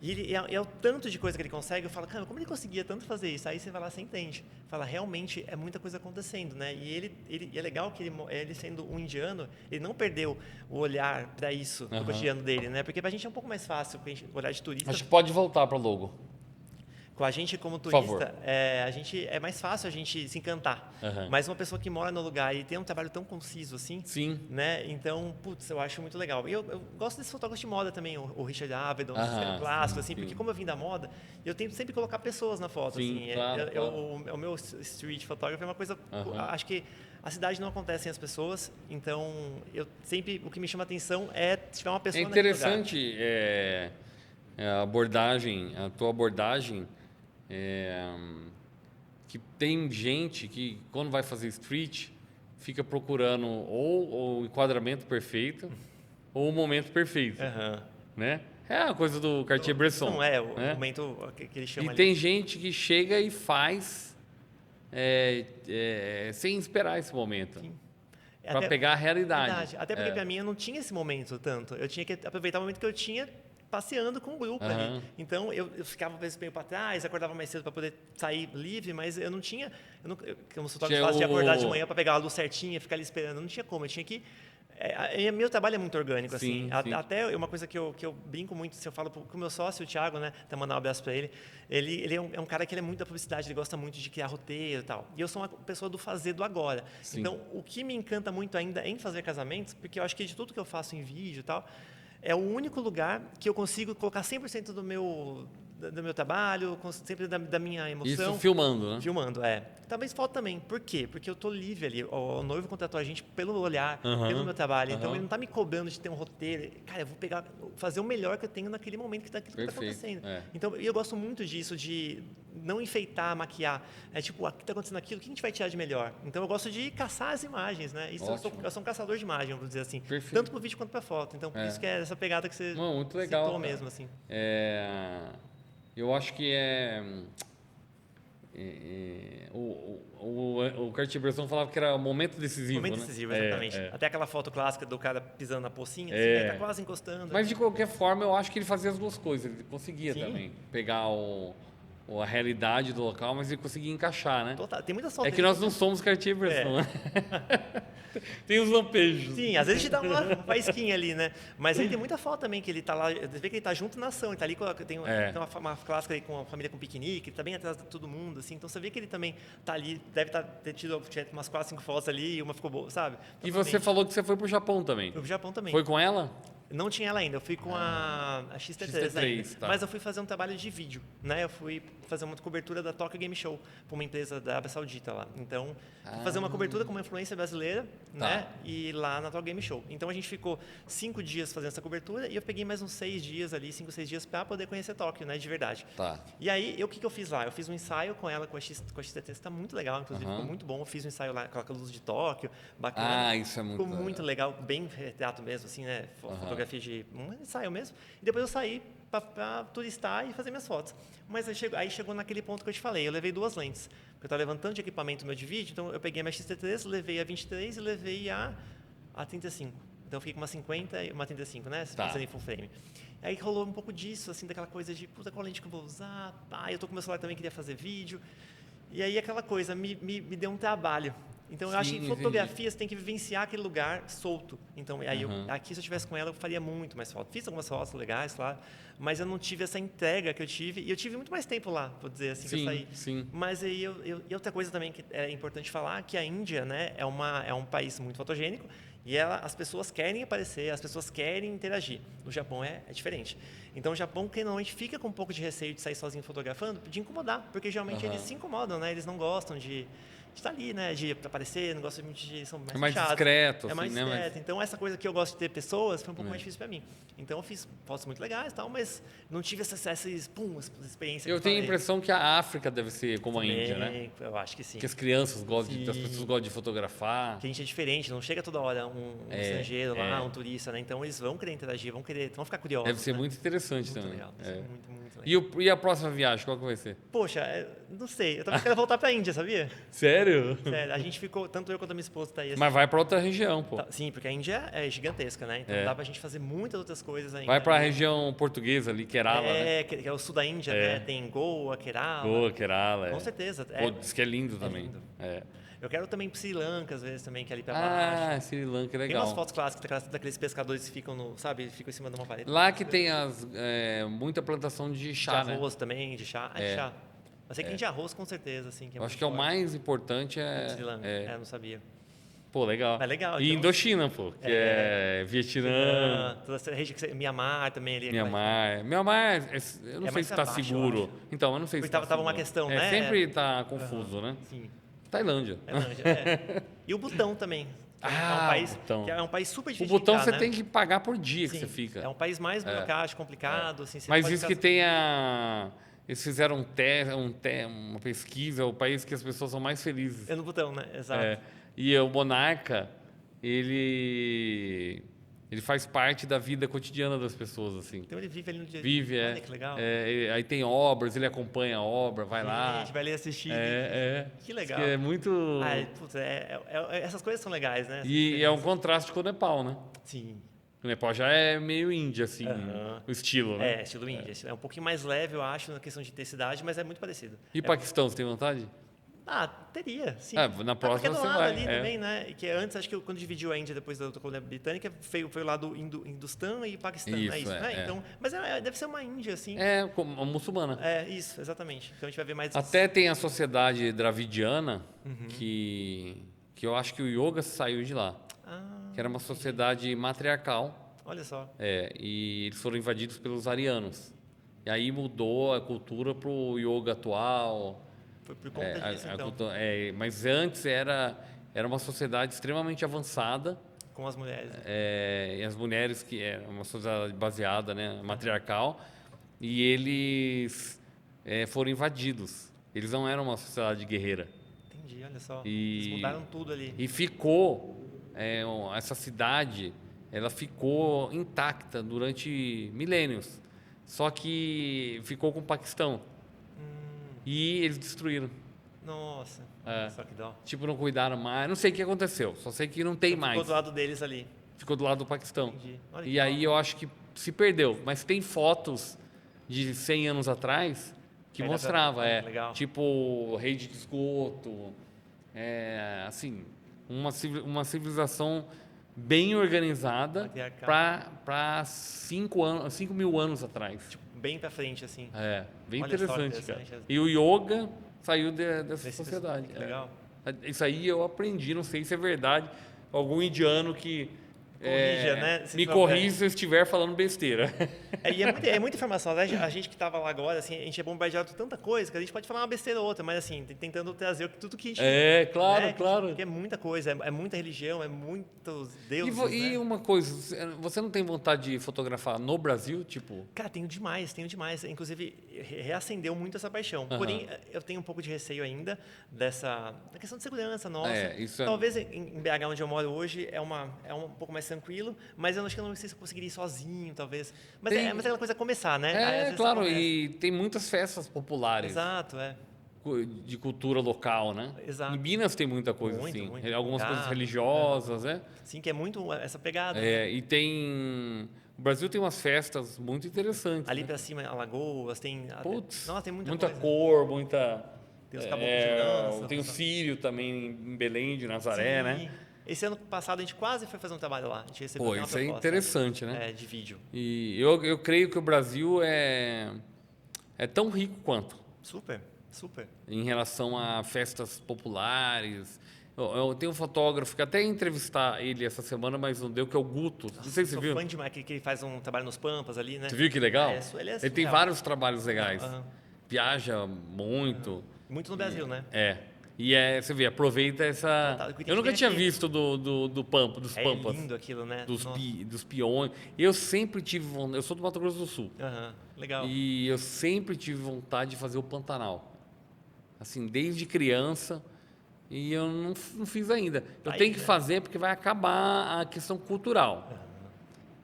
E ele, é o tanto de coisa que ele consegue, eu falo, cara, como ele conseguia tanto fazer isso? Aí você vai lá, você entende. Fala, realmente é muita coisa acontecendo, né? E é legal que ele sendo um indiano, ele não perdeu o olhar para isso no cotidiano dele, né? Porque pra gente é um pouco mais fácil, olhar de turista. Acho que pode voltar para logo. Com a gente como Por favor. turista, é mais fácil a gente se encantar. Mas uma pessoa que mora no lugar e tem um trabalho tão conciso assim, Sim. né? Então, putz, eu acho muito legal. E eu gosto desses fotógrafos de moda também, o Richard Avedon, o clássico, assim, sim. porque como eu vim da moda, eu tento sempre colocar pessoas na foto, Sim, assim. claro. O meu street photography é uma coisa, acho que a cidade não acontece sem as pessoas, então eu sempre, o que me chama a atenção é se tiver uma pessoa É naquele lugar. interessante a abordagem, a tua abordagem, que tem gente que, quando vai fazer street, fica procurando ou o enquadramento perfeito ou o momento perfeito, né? É a coisa do Cartier-Bresson. Não é o né? momento que ele chama E ali. tem gente que chega e faz sem esperar esse momento, para pegar a realidade. Até porque para mim eu não tinha esse momento tanto. Eu tinha que aproveitar o momento que eu tinha passeando com o grupo ali. Então eu ficava às vezes meio para trás, acordava mais cedo para poder sair livre, mas eu não tinha, como os fotógrafos fazem de acordar de manhã para pegar a luz certinha, ficar ali esperando, eu não tinha como, eu tinha que meu trabalho é muito orgânico, Sim, assim. sim. Até uma coisa que eu brinco muito, se eu falo com o meu sócio, o Thiago, né? Até mandar um abraço para ele. Ele é um cara que ele é muito da publicidade, ele gosta muito de criar roteiro e tal. E eu sou uma pessoa do fazer do agora. Sim. Então, o que me encanta muito ainda em fazer casamentos, porque eu acho que de tudo que eu faço em vídeo e tal, é o único lugar que eu consigo colocar 100% do meu trabalho, sempre da minha emoção. Isso filmando, né? Filmando, Talvez foto também. Por quê? Porque eu tô livre ali. O noivo contratou a gente pelo olhar, pelo meu trabalho. Então, ele não tá me cobrando de ter um roteiro. Cara, eu vou fazer o melhor que eu tenho naquele momento daquilo que tá acontecendo. Então, eu gosto muito disso, de não enfeitar, maquiar. É tipo, aqui tá acontecendo aquilo, o que a gente vai tirar de melhor? Então, eu gosto de caçar as imagens, né? Isso eu sou um caçador de imagem, vamos dizer assim. Perfeito. Tanto pro vídeo quanto pra foto. Então, por isso que é essa pegada que você Muito legal, citou cara. mesmo, assim. Eu acho que o Cartier-Bresson falava que era o momento decisivo, Momento né? decisivo, exatamente. Até aquela foto clássica do cara pisando na pocinha, assim, ele tá quase encostando. Mas de qualquer forma, eu acho que ele fazia as duas coisas. Ele conseguia Sim. também pegar a realidade do local, mas ele conseguia encaixar, né? Total. Tem muitas fotos É que nós não somos Cartier-Bresson, né? Tem os lampejos. Sim, às vezes a gente dá uma faísquinha ali, né? Mas aí tem muita foto também que ele tá lá, você vê que ele tá junto na ação, ele tá ali tem uma clássica aí com a família com piquenique, ele tá bem atrás de todo mundo, assim, então você vê que ele também tá ali, deve ter tido umas 4, 5 fotos ali e uma ficou boa, sabe? E você falou que você foi pro Japão também. Pro Japão também. Foi com ela? Não tinha ela ainda, eu fui com a XT3 ainda. tá. Mas eu fui fazer um trabalho de vídeo, né? Eu fui fazer uma cobertura da Tokyo Game Show para uma empresa da Arábia Saudita lá. Então, fui fazer uma cobertura com uma influência brasileira, né? E lá na Tokyo Game Show. Então, a gente ficou 5 dias fazendo essa cobertura e eu peguei mais uns 6 dias ali, 5, 6 dias para poder conhecer Tóquio, né? De verdade. Tá. E aí, o que eu fiz lá? Eu fiz um ensaio com ela, com a XT3, que tá muito legal, inclusive, ficou muito bom. Eu fiz um ensaio lá com a luz de Tóquio, bacana. Isso é muito Ficou muito legal, bem retrato mesmo, assim, né? Fotografia de um ensaio mesmo. E depois eu saí para turistar e fazer minhas fotos. Mas aí chegou naquele ponto que eu te falei, eu levei 2 lentes. Porque eu estava levando tanto de equipamento meu de vídeo, então eu peguei a minha XT3, levei a 23 e levei a 35. Então eu fiquei com uma 50 e uma 35, né? Pensando em full frame. Aí rolou um pouco disso, assim, daquela coisa de, puta, qual lente que eu vou usar? Eu tô com meu celular também, queria fazer vídeo. E aí aquela coisa me deu um trabalho. Então, eu acho que em fotografia você tem que vivenciar aquele lugar solto. Então, aí aqui, se eu estivesse com ela, eu faria muito mais foto. Fiz algumas fotos legais, claro, mas eu não tive essa entrega que eu tive. E eu tive muito mais tempo lá, vou dizer assim, que eu saí. Sim. Mas aí, e outra coisa também que é importante falar, que a Índia, né, é um país muito fotogênico e as pessoas querem aparecer, as pessoas querem interagir. No Japão é diferente. Então, o Japão, que normalmente fica com um pouco de receio de sair sozinho fotografando, de incomodar, porque geralmente eles se incomodam, né? Eles não gostam de estar ali, né? De aparecer, não gosto muito de... São mais É mais fechados. discreto, É assim, mais né? discreto. Então, essa coisa que eu gosto de ter pessoas foi um pouco mais difícil para mim. Então, eu fiz fotos muito legais e tal, mas não tive essa experiência Eu que tenho a falei. impressão que a África deve ser como a Índia, né? Também, eu acho que sim. Que as crianças gostam as Sim. pessoas gostam de fotografar. Que a gente é diferente, não chega toda hora um estrangeiro lá, um turista, né? Então eles vão querer interagir, vão ficar curiosos. Deve ser né? muito interessante Muito também. legal, É. muito legal. E a próxima viagem, qual que vai ser? Poxa, não sei, eu também quero voltar pra Índia, sabia? Sério? Sério, a gente ficou, tanto eu quanto a minha esposa tá aí. Mas vai para outra região, pô. Sim, porque a Índia é gigantesca, né? Então dá pra gente fazer muitas outras coisas ainda. Vai para a região portuguesa ali, Kerala, né? que é o sul da Índia, né? Tem Goa, Kerala. Goa, Kerala. Com certeza. Pô, diz que é lindo também. lindo. É. Eu quero também pro Sri Lanka, às vezes, também, que é ali pra baixo. Ah, Sri Lanka é Tem legal. umas fotos clássicas daqueles pescadores que ficam ficam em cima de uma parede. Lá que tem muita plantação de chá, de né? arroz também, de chá. De chá. Eu sei que tem de arroz com certeza, assim. Eu acho que é o mais importante Sri Lanka. Não sabia. Pô, legal. Mas legal, E então. Indochina, pô, que é Vietnã, Toda essa região, Mianmar também ali. Mianmar, eu não sei mais se está pra baixo, eu seguro. acho. Então, eu não sei se Porque está tava uma seguro. questão, né? Sempre está confuso, né? Sim. Tailândia. E o Butão também. Que é um Ah, país, Butão. que é um país super O difícil Butão de você ficar, né? tem que pagar por dia que Sim, você fica. É um país mais burocrático, complicado. Assim, você Mas pode diz que ficar- tem eles fizeram uma pesquisa, o país que as pessoas são mais felizes. É no Butão, né? Exato. E o monarca, ele faz parte da vida cotidiana das pessoas, assim. Então ele vive ali no dia a dia. Vive, Olha que legal. Aí tem obras, ele acompanha a obra, vai A lá. gente vai ali assistir. Que Diz legal. que é muito... Putz, essas coisas são legais, né? E é um contraste com o Nepal, né? Sim. O Nepal já é meio Índia, assim, Aham. o estilo, né? Estilo Índia. É um pouquinho mais leve, eu acho, na questão de intensidade, mas é muito parecido. E Paquistão, você tem vontade? Teria, sim. Na próxima porque é do você lado vai, ali também, né? E que antes, acho que quando dividiu a Índia depois da outra colônia britânica, foi o lado Hindustão e Paquistão, Isso, é isso, é, né? é. Então, mas deve ser uma Índia, assim. Como a muçulmana. Isso, exatamente. Então a gente vai ver mais... Até tem a sociedade dravidiana, Uhum. que eu acho que o yoga saiu de lá. Que era uma sociedade matriarcal, Olha só. e eles foram invadidos pelos arianos. E aí mudou a cultura para o yoga atual. Foi por conta disso, então. Mas antes era uma sociedade extremamente avançada, Com as mulheres. e as mulheres, que é uma sociedade baseada, né, matriarcal, e eles foram invadidos. Eles não eram uma sociedade guerreira. Entendi, olha só. E- Eles mudaram tudo ali. E ficou, essa cidade, ela ficou intacta durante milênios. Só que ficou com o Paquistão. E eles destruíram. Nossa, olha só que dó. Tipo, não cuidaram mais. Não sei o que aconteceu. Só sei que não tem mais. Ficou do lado deles ali. Ficou do lado do Paquistão. Entendi. Olha que E aí eu acho que se perdeu. Mas tem fotos de 100 anos atrás que Aí dá pra- mostrava. olha que legal. Tipo, rede de esgoto. Assim, uma civilização bem organizada Matriarcal. para 5 mil anos atrás. Bem pra frente, assim. Bem Olha só que interessante, cara. interessante. E o yoga saiu dessa Desse- sociedade. que legal. Isso aí eu aprendi, não sei se é verdade. Algum indiano que Corrija, né? Se me for- corrija se eu estiver falando besteira. E é muita informação. Né? A gente que estava lá agora, assim, a gente é bombardeado por tanta coisa que a gente pode falar uma besteira ou outra, mas assim, tentando trazer tudo que a gente... Claro, né? claro. Porque é muita coisa, é muita religião, é muitos E, deuses, e né? uma coisa, você não tem vontade de fotografar no Brasil? Tipo, Cara, tenho demais. Inclusive, reacendeu muito essa paixão. Porém, eu tenho um pouco de receio ainda da questão de segurança nossa. Isso é- Talvez em BH, onde eu moro hoje, é um pouco mais tranquilo, mas eu acho que eu não sei se eu conseguiria ir sozinho, talvez. Mas Tem- é aquela coisa começar, né? Aí, às vezes, claro, começa. e tem muitas festas populares Exato, de cultura local, né? Exato. Em Minas tem muita coisa Muito, assim, muito. algumas coisas Ah, religiosas, né? Sim, que é muito essa pegada. E o Brasil tem umas festas muito interessantes. Ali né? pra cima, Alagoas, tem... Putz, Nossa, tem muita coisa. cor, muita... Tem os caboclos de dança. tem o Sírio também em Belém de Nazaré, Sim. né? Esse ano passado a gente quase foi fazer um trabalho lá. A gente recebeu Pô, até uma isso é proposta, interessante, né? de vídeo. E eu creio que o Brasil é tão rico quanto Super, super. em relação a festas populares. Eu tenho um fotógrafo que até ia entrevistar ele essa semana, mas não deu, que é o Guto. Não sei se você Sou viu. fã demais, que ele faz um trabalho nos Pampas ali, né? Você viu que legal? Ele é Ele tem surreal. vários trabalhos legais. Aham. Viaja muito. Muito no Brasil, né? E você vê, aproveita essa... Total, que Eu nunca tem tinha aqui. visto dos pampas. É lindo aquilo, né? Nossa. Dos peões. Eu sempre tive vontade... Eu sou do Mato Grosso do Sul. Aham, legal. E eu sempre tive vontade de fazer o Pantanal. Assim, desde criança. E eu não fiz ainda. Eu Aí, tenho que né? fazer porque vai acabar a questão cultural.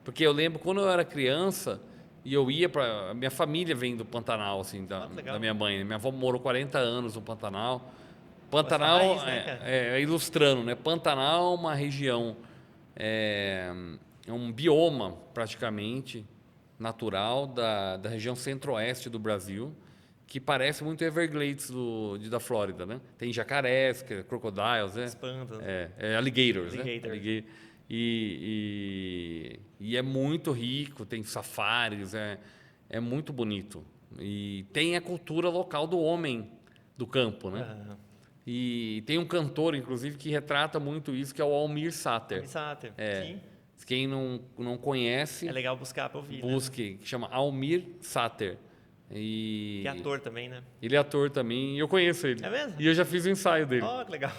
Porque eu lembro quando eu era criança e eu ia para... Minha família vem do Pantanal, assim, Ah, que legal. da minha mãe. Minha avó morou 40 anos no Pantanal. Essa Pantanal, raiz, né, cara? ilustrando, né? Pantanal é uma região, é um bioma praticamente natural da região centro-oeste do Brasil, que parece muito Everglades da Flórida, né? Tem jacarés, crocodiles, né? Espantas. Alligators, né? Alligator. E é muito rico, tem safaris, é muito bonito. E tem a cultura local do homem do campo, né? Aham. E tem um cantor, inclusive, que retrata muito isso, que é o Almir Sater. Sater. Sim. Quem não conhece, É legal buscar pra ouvir, né? busque, que chama Almir Sater. E Que é ator também, né? ele é ator também, e eu conheço ele. É mesmo? E eu já fiz o ensaio dele. Ó, que legal.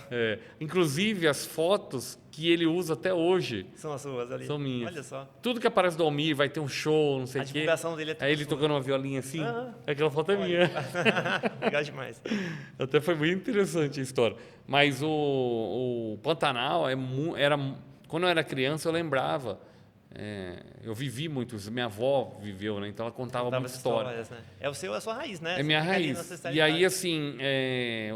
Inclusive, as fotos que ele usa até hoje São as suas ali. são minhas. Olha só. Tudo que aparece do Almir, vai ter um show, não sei A o quê. divulgação dele é tudo Aí ele sua. tocando uma violinha assim, Aham. aquela foto é minha. Legal demais. Até foi muito interessante a história. Mas o Pantanal quando eu era criança eu lembrava. Eu vivi muito isso. Minha avó viveu, né? Então ela contava Contava muita essas história. histórias, né? É a sua raiz, né? É Você minha fica ali raiz. nessa E aí, ancestralidade. assim,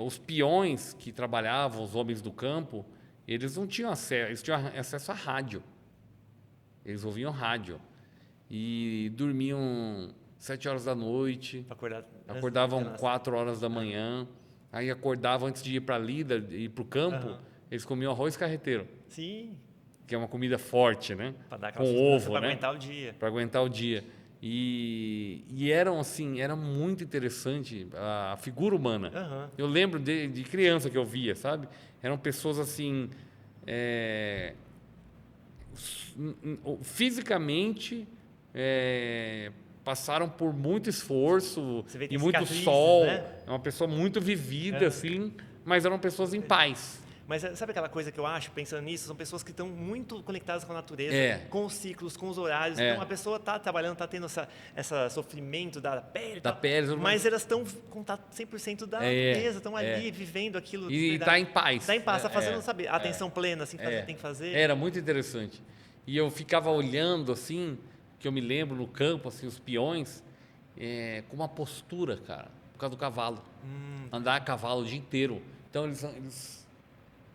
os peões que trabalhavam, os homens do campo, eles não tinham acesso, eles tinham acesso à rádio. Eles ouviam rádio. E dormiam 7 horas da noite, Pra acordar. acordavam Nossa. 4 horas da manhã, aí acordavam antes de ir para a lida, ir para o campo, Aham. eles comiam arroz carreteiro, Sim. que é uma comida forte, né? Pra dar aquela Com sustância ovo, pra né? aguentar o dia. Para aguentar o dia. E eram assim, era muito interessante a figura humana. Aham. Eu lembro de criança que eu via, sabe? Eram pessoas assim, fisicamente passaram por muito esforço Você vê, e tem muito cicatrizes, sol. né? É uma pessoa muito vivida, assim, mas eram pessoas em paz. Mas sabe aquela coisa que eu acho, pensando nisso, são pessoas que estão muito conectadas com a natureza, com os ciclos, com os horários. Então a pessoa está trabalhando, está tendo essa sofrimento da pele, e Da tal, pele, mas elas estão com contato 100% da natureza, estão ali vivendo aquilo. de E verdade. está em paz. Está em paz, está fazendo, sabe, a atenção plena, assim, que tem que fazer. Era muito interessante. E eu ficava olhando assim, que eu me lembro no campo, assim, os peões, com uma postura, cara, por causa do cavalo. Andar a cavalo o dia inteiro. Então eles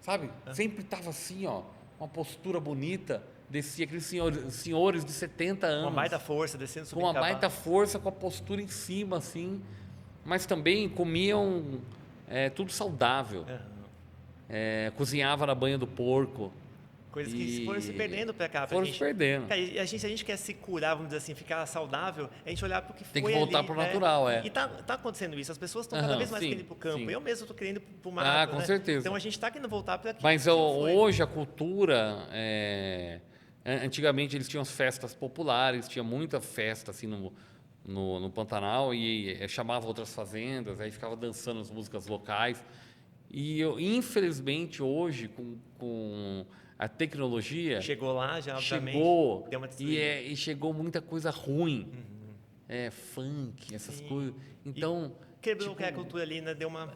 sabe, sempre estava assim, ó, uma postura bonita, descia aqueles senhores de 70 anos. Com uma baita força, descendo, Com subindo uma cavalo. baita força, com a postura em cima, assim. Mas também comiam tudo saudável. Cozinhava na banha do porco. Coisas que foram se perdendo pra cá. Foram se perdendo. Cara, e se a gente quer se curar, vamos dizer assim, ficar saudável, a gente olhar para o que foi Tem que voltar ali, pro natural, E tá acontecendo isso. As pessoas estão cada vez mais sim, querendo ir pro campo. sim. Eu mesmo estou querendo ir pro mato, Com né? certeza. Então a gente está querendo voltar para aqui. Mas hoje a cultura... antigamente eles tinham as festas populares, tinha muita festa assim no Pantanal e chamava outras fazendas, aí ficava dançando as músicas locais. E infelizmente hoje com a tecnologia Chegou lá já, obviamente. chegou Deu uma destruída. e chegou muita coisa ruim, funk, essas coisas. Então Quebrou a cultura ali, né? Deu uma...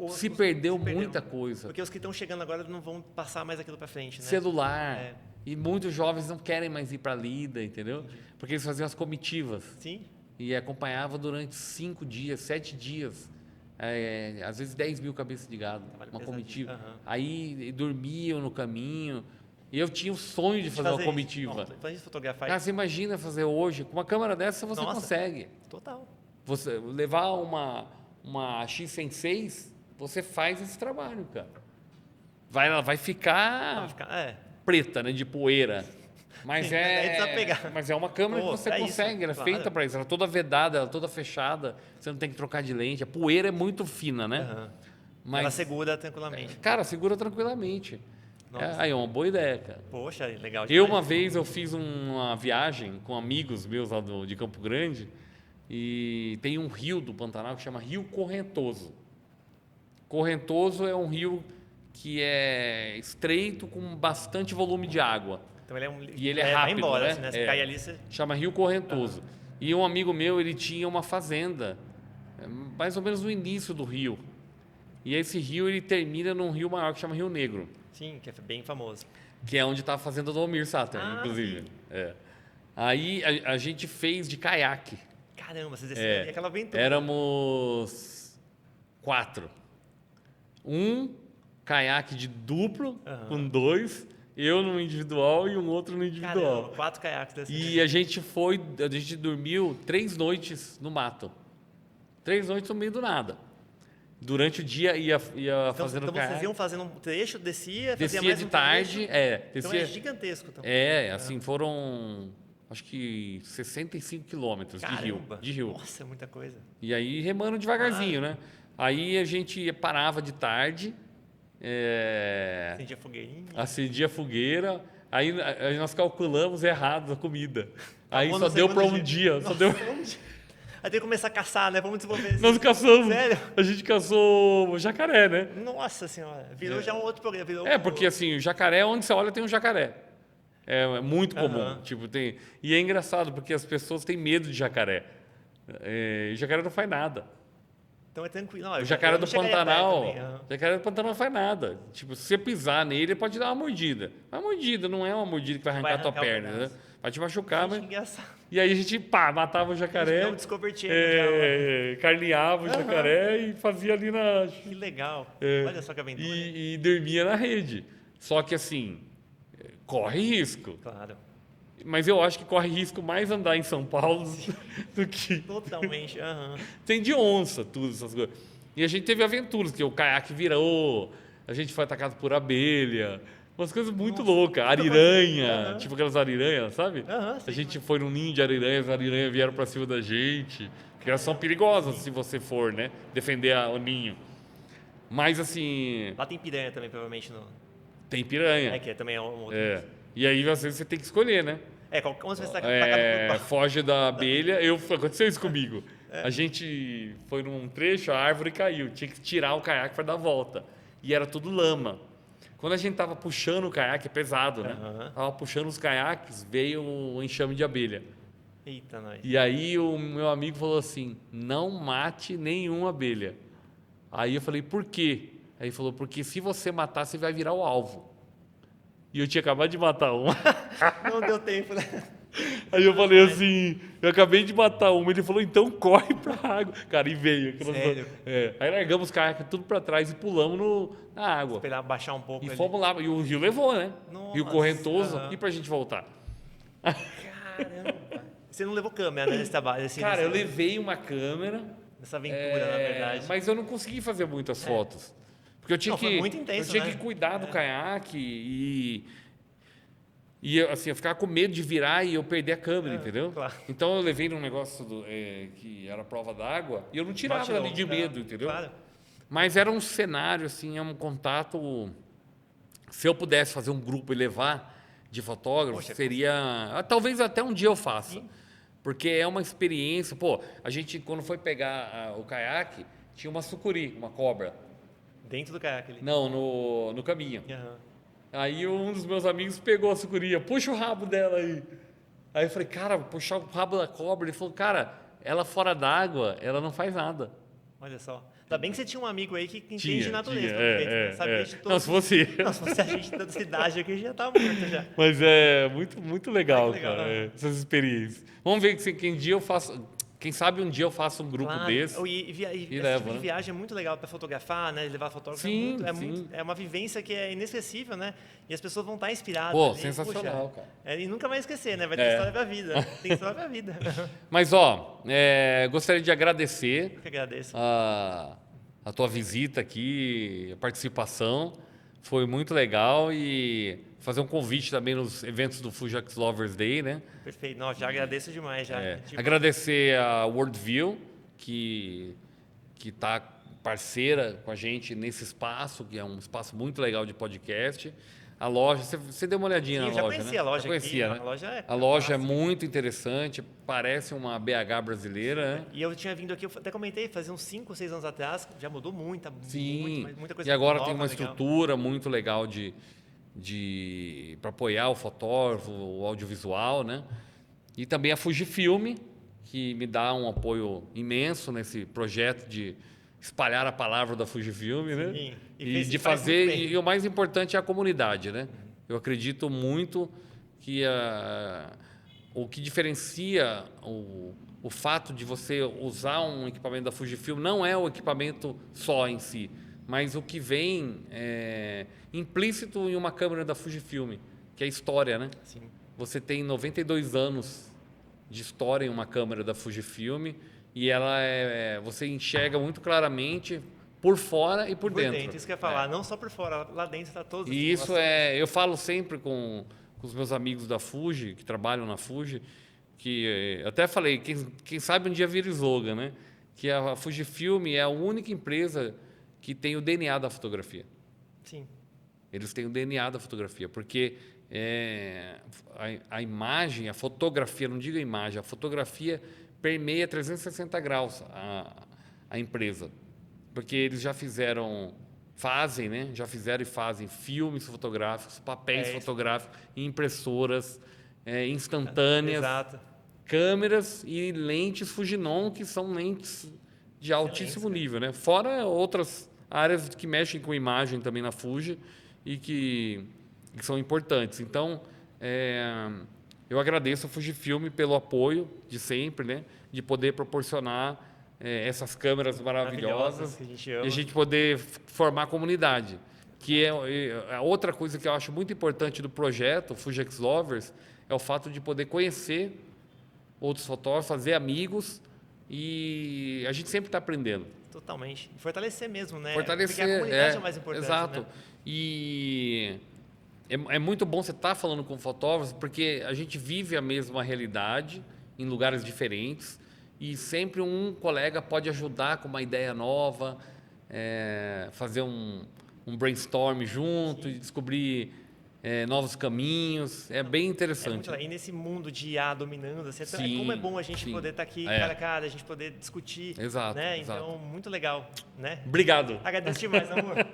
se perdeu muita coisa. Porque os que estão chegando agora não vão passar mais aquilo para frente, né? Celular. E muitos jovens não querem mais ir para a lida, entendeu? Porque eles faziam as comitivas. Sim. E acompanhava durante 5 dias, 7 dias. Às vezes 10 mil cabeças de gado, uma comitiva. Aí dormiam no caminho. E eu tinha o sonho de fazer uma comitiva. Fazer isso, fotografar. Você imagina fazer hoje, com uma câmera dessa você consegue. Total. Você levar uma X106, você faz esse trabalho, cara. Ela vai ficar preta, né, de poeira. Mas mas é uma câmera que você consegue, ela é feita para isso, ela é toda vedada, ela é toda fechada, você não tem que trocar de lente. A poeira é muito fina, né? Mas, ela segura tranquilamente. Cara, segura tranquilamente. Aí é uma boa ideia, cara. Poxa, legal demais. Uma vez eu fiz uma viagem com amigos meus lá de Campo Grande e tem um rio do Pantanal que chama Rio Correntoso. Correntoso é um rio que é estreito com bastante volume de água. Então ele é um... E ele é vai rápido, embora, né? assim, né? Você É. cai ali, você... Chama Rio Correntoso. E um amigo meu, ele tinha uma fazenda, mais ou menos no início do rio. E esse rio, ele termina num rio maior que chama Rio Negro, Sim, que é bem famoso. que é onde está a fazenda do Almir Sater, Ah, inclusive. É. Aí a gente fez de caiaque. Caramba, vocês desceram ali, aquela aventura. Éramos 4. Um caiaque de duplo, com 2, eu no individual e um outro no individual. Caramba, 4 caiaques dessa E a gente dormiu 3 noites no mato. 3 noites no meio do nada. Durante o dia ia fazendo Então caiaque. vocês iam fazendo um trecho, fazia Descia mais de um tarde, trecho. Então descia, é gigantesco. Então. assim, foram, acho que 65 quilômetros Caramba. de rio. Nossa, é muita coisa. E aí remando devagarzinho, né? Aí a gente parava de tarde, Acendia fogueirinha. acendia a fogueira, aí nós calculamos errado a comida. Aí Acabou só no deu para segundo um dia, só deu... Aí tem que começar a caçar, né? Vamos desenvolver isso. Nós caçamos, Sério? a gente caçou jacaré, né? Nossa senhora. Virou já um outro programa. Virou Porque assim, o jacaré, onde você olha tem um jacaré. É muito comum. Tipo, tem... E é engraçado, porque as pessoas têm medo de jacaré. E jacaré não faz nada. Então é tranquilo. Não, O jacaré eu do não chegaria Pantanal, perto também, o jacaré do Pantanal não faz nada. Tipo, se você pisar nele, ele pode te dar uma mordida. Uma mordida, não é uma mordida que vai arrancar a tua arrancar o perna, né? pedaço. Vai te machucar, Que mas... engraçado. E aí a gente, matava o jacaré, É um Discovery Channel carneava o jacaré e fazia ali na... Que legal. Olha só que aventura. E dormia na rede. Só que assim, corre risco. Claro. Mas eu acho que corre risco mais andar em São Paulo do que... Totalmente. Tem de onça, tudo, essas coisas. E a gente teve aventuras, que o caiaque virou, a gente foi atacado por abelha, umas coisas muito loucas. Ariranha, tipo aquelas ariranhas, sabe? Sim. A gente foi num ninho de ariranhas, as ariranhas vieram pra cima da gente. Porque elas são perigosas se você for, né? Defender o ninho. Mas assim, Lá tem piranha também, provavelmente. tem piranha. Que também é um outro. E aí às vezes você tem que escolher, né? Onde você está atacado por Foge da abelha. Aconteceu isso comigo. A gente foi num trecho, a árvore caiu. Tinha que tirar o caiaque para dar volta. E era tudo lama. Quando a gente tava puxando o caiaque, é pesado, né? Tava puxando os caiaques, veio um enxame de abelha. Eita, nós. E aí o meu amigo falou assim, não mate nenhuma abelha. Aí eu falei, por quê? Aí ele falou, porque se você matar, você vai virar o alvo. E eu tinha acabado de matar uma. Não deu tempo, né? Aí eu falei assim, eu acabei de matar uma. Ele falou, então corre pra água. Cara, e veio. Sério? Aí largamos os caiaques tudo pra trás e pulamos na água. Esperar baixar um pouco E ali. fomos lá. E o rio levou, né? Nossa, Rio correntoso. E pra gente voltar? Caramba. Você não levou câmera, né, nesse trabalho? Assim, Cara, eu nessa, levei uma câmera. nessa aventura, na verdade. Mas eu não consegui fazer muitas fotos. Porque eu tinha Não, foi que, muito intenso, eu tinha né? que cuidar do caiaque e assim, eu ficava com medo de virar e eu perder a câmera, entendeu? claro. Então eu levei num negócio que era prova d'água e eu não tirava Tirou, ali de medo, entendeu? Claro. Mas era um cenário, assim, é um contato. Se eu pudesse fazer um grupo e levar de fotógrafos, Poxa, seria. Talvez até um dia eu faça. Porque é uma experiência. Pô, a gente, quando foi pegar o caiaque, tinha uma sucuri, uma cobra. Dentro do caiaque ali. Não, no caminho. Aham. Aí um dos meus amigos pegou a sucuria, puxa o rabo dela aí. Aí eu falei, cara, puxar o rabo da cobra. Ele falou, cara, ela fora d'água, ela não faz nada. Olha só. Ainda bem que você tinha um amigo aí que entende Tinha, de natureza. tinha, pelo jeito, né? Sabia de Não, todos se fosse. Não, se fosse a gente da cidade aqui, já tá morto já. Mas é muito, muito legal, Que legal, cara, né? essas experiências. Vamos ver que quem dia eu faço. Quem sabe um dia eu faço um grupo Claro. desse. Esse levo, tipo de né? viagem é muito legal para fotografar, né? Levar fotógrafo Sim, é uma vivência que é inesquecível, né? E as pessoas vão estar inspiradas. Pô, ali. sensacional, Puxa, cara. E nunca vai esquecer, né? Vai ter história pra vida. Tem história pra vida. Mas, ó, gostaria de agradecer Eu que agradeço. a tua visita aqui, a participação. Foi muito legal e fazer um convite também nos eventos do Fujax Lovers Day, né? Perfeito. Não, já agradeço demais. Já. Tipo, Agradecer a Worldview, que está parceira com a gente nesse espaço, que é um espaço muito legal de podcast. A loja, você deu uma olhadinha Sim, na eu já loja, conhecia né? a loja Já conhecia, aqui, né? a loja é A loja é clássica. muito interessante, parece uma BH brasileira, né? E eu tinha vindo aqui, eu até comentei, fazia uns 5 ou 6 anos atrás, já mudou Sim, muita coisa e agora nova, tem uma legal. estrutura muito legal para apoiar o fotógrafo, o audiovisual, né? E também a Fujifilm, que me dá um apoio imenso nesse projeto de espalhar a palavra da Fujifilm, né? Sim, E de faz muito fazer, bem. e o mais importante é a comunidade, né? Eu acredito muito que o que diferencia o fato de você usar um equipamento da Fujifilm não é o equipamento só em si, mas o que vem implícito em uma câmera da Fujifilm, que é a história, né? Sim. Você tem 92 anos de história em uma câmera da Fujifilm e você enxerga muito claramente por fora e por dentro. Isso que eu ia falar, não só por fora, lá dentro está todas as E isso simulações. eu falo sempre com os meus amigos da Fuji, que trabalham na Fuji, que até falei, quem sabe um dia vira slogan, né? Que a Fujifilm é a única empresa que tem o DNA da fotografia. Sim. Eles têm o DNA da fotografia, porque a imagem, a fotografia, não digo a imagem, a fotografia permeia 360 graus a empresa. Porque eles já fazem, né? Já fizeram e fazem filmes fotográficos, papéis fotográficos, impressoras instantâneas, Exato. câmeras e lentes Fujinon, que são lentes de altíssimo nível, né? Fora outras áreas que mexem com imagem também na Fuji e que são importantes. Então, eu agradeço a Fujifilm pelo apoio de sempre, né? De poder proporcionar essas câmeras maravilhosas que a gente ama. e a gente poder formar comunidade. Que a outra coisa que eu acho muito importante do projeto Fuji X Lovers é o fato de poder conhecer outros fotógrafos, fazer amigos e a gente sempre está aprendendo. Totalmente. E fortalecer mesmo, né? Fortalecer, porque a comunidade é o mais importante, exato. né? E é muito bom você estar falando com fotógrafos, porque a gente vive a mesma realidade em lugares diferentes e sempre um colega pode ajudar com uma ideia nova, fazer um brainstorm junto e descobrir novos caminhos. É bem É interessante. muito legal. E nesse mundo de IA dominando, assim, Sim, como é bom a gente sim. poder estar aqui cara a cara, a gente poder discutir. Exato, Né? exato. Então, muito legal. Né? Obrigado. Agradeço demais, amor.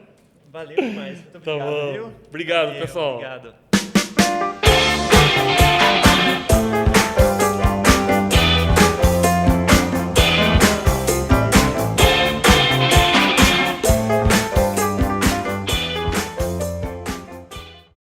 Valeu demais. Muito obrigado, bom. viu? Obrigado, Valeu, pessoal. Obrigado.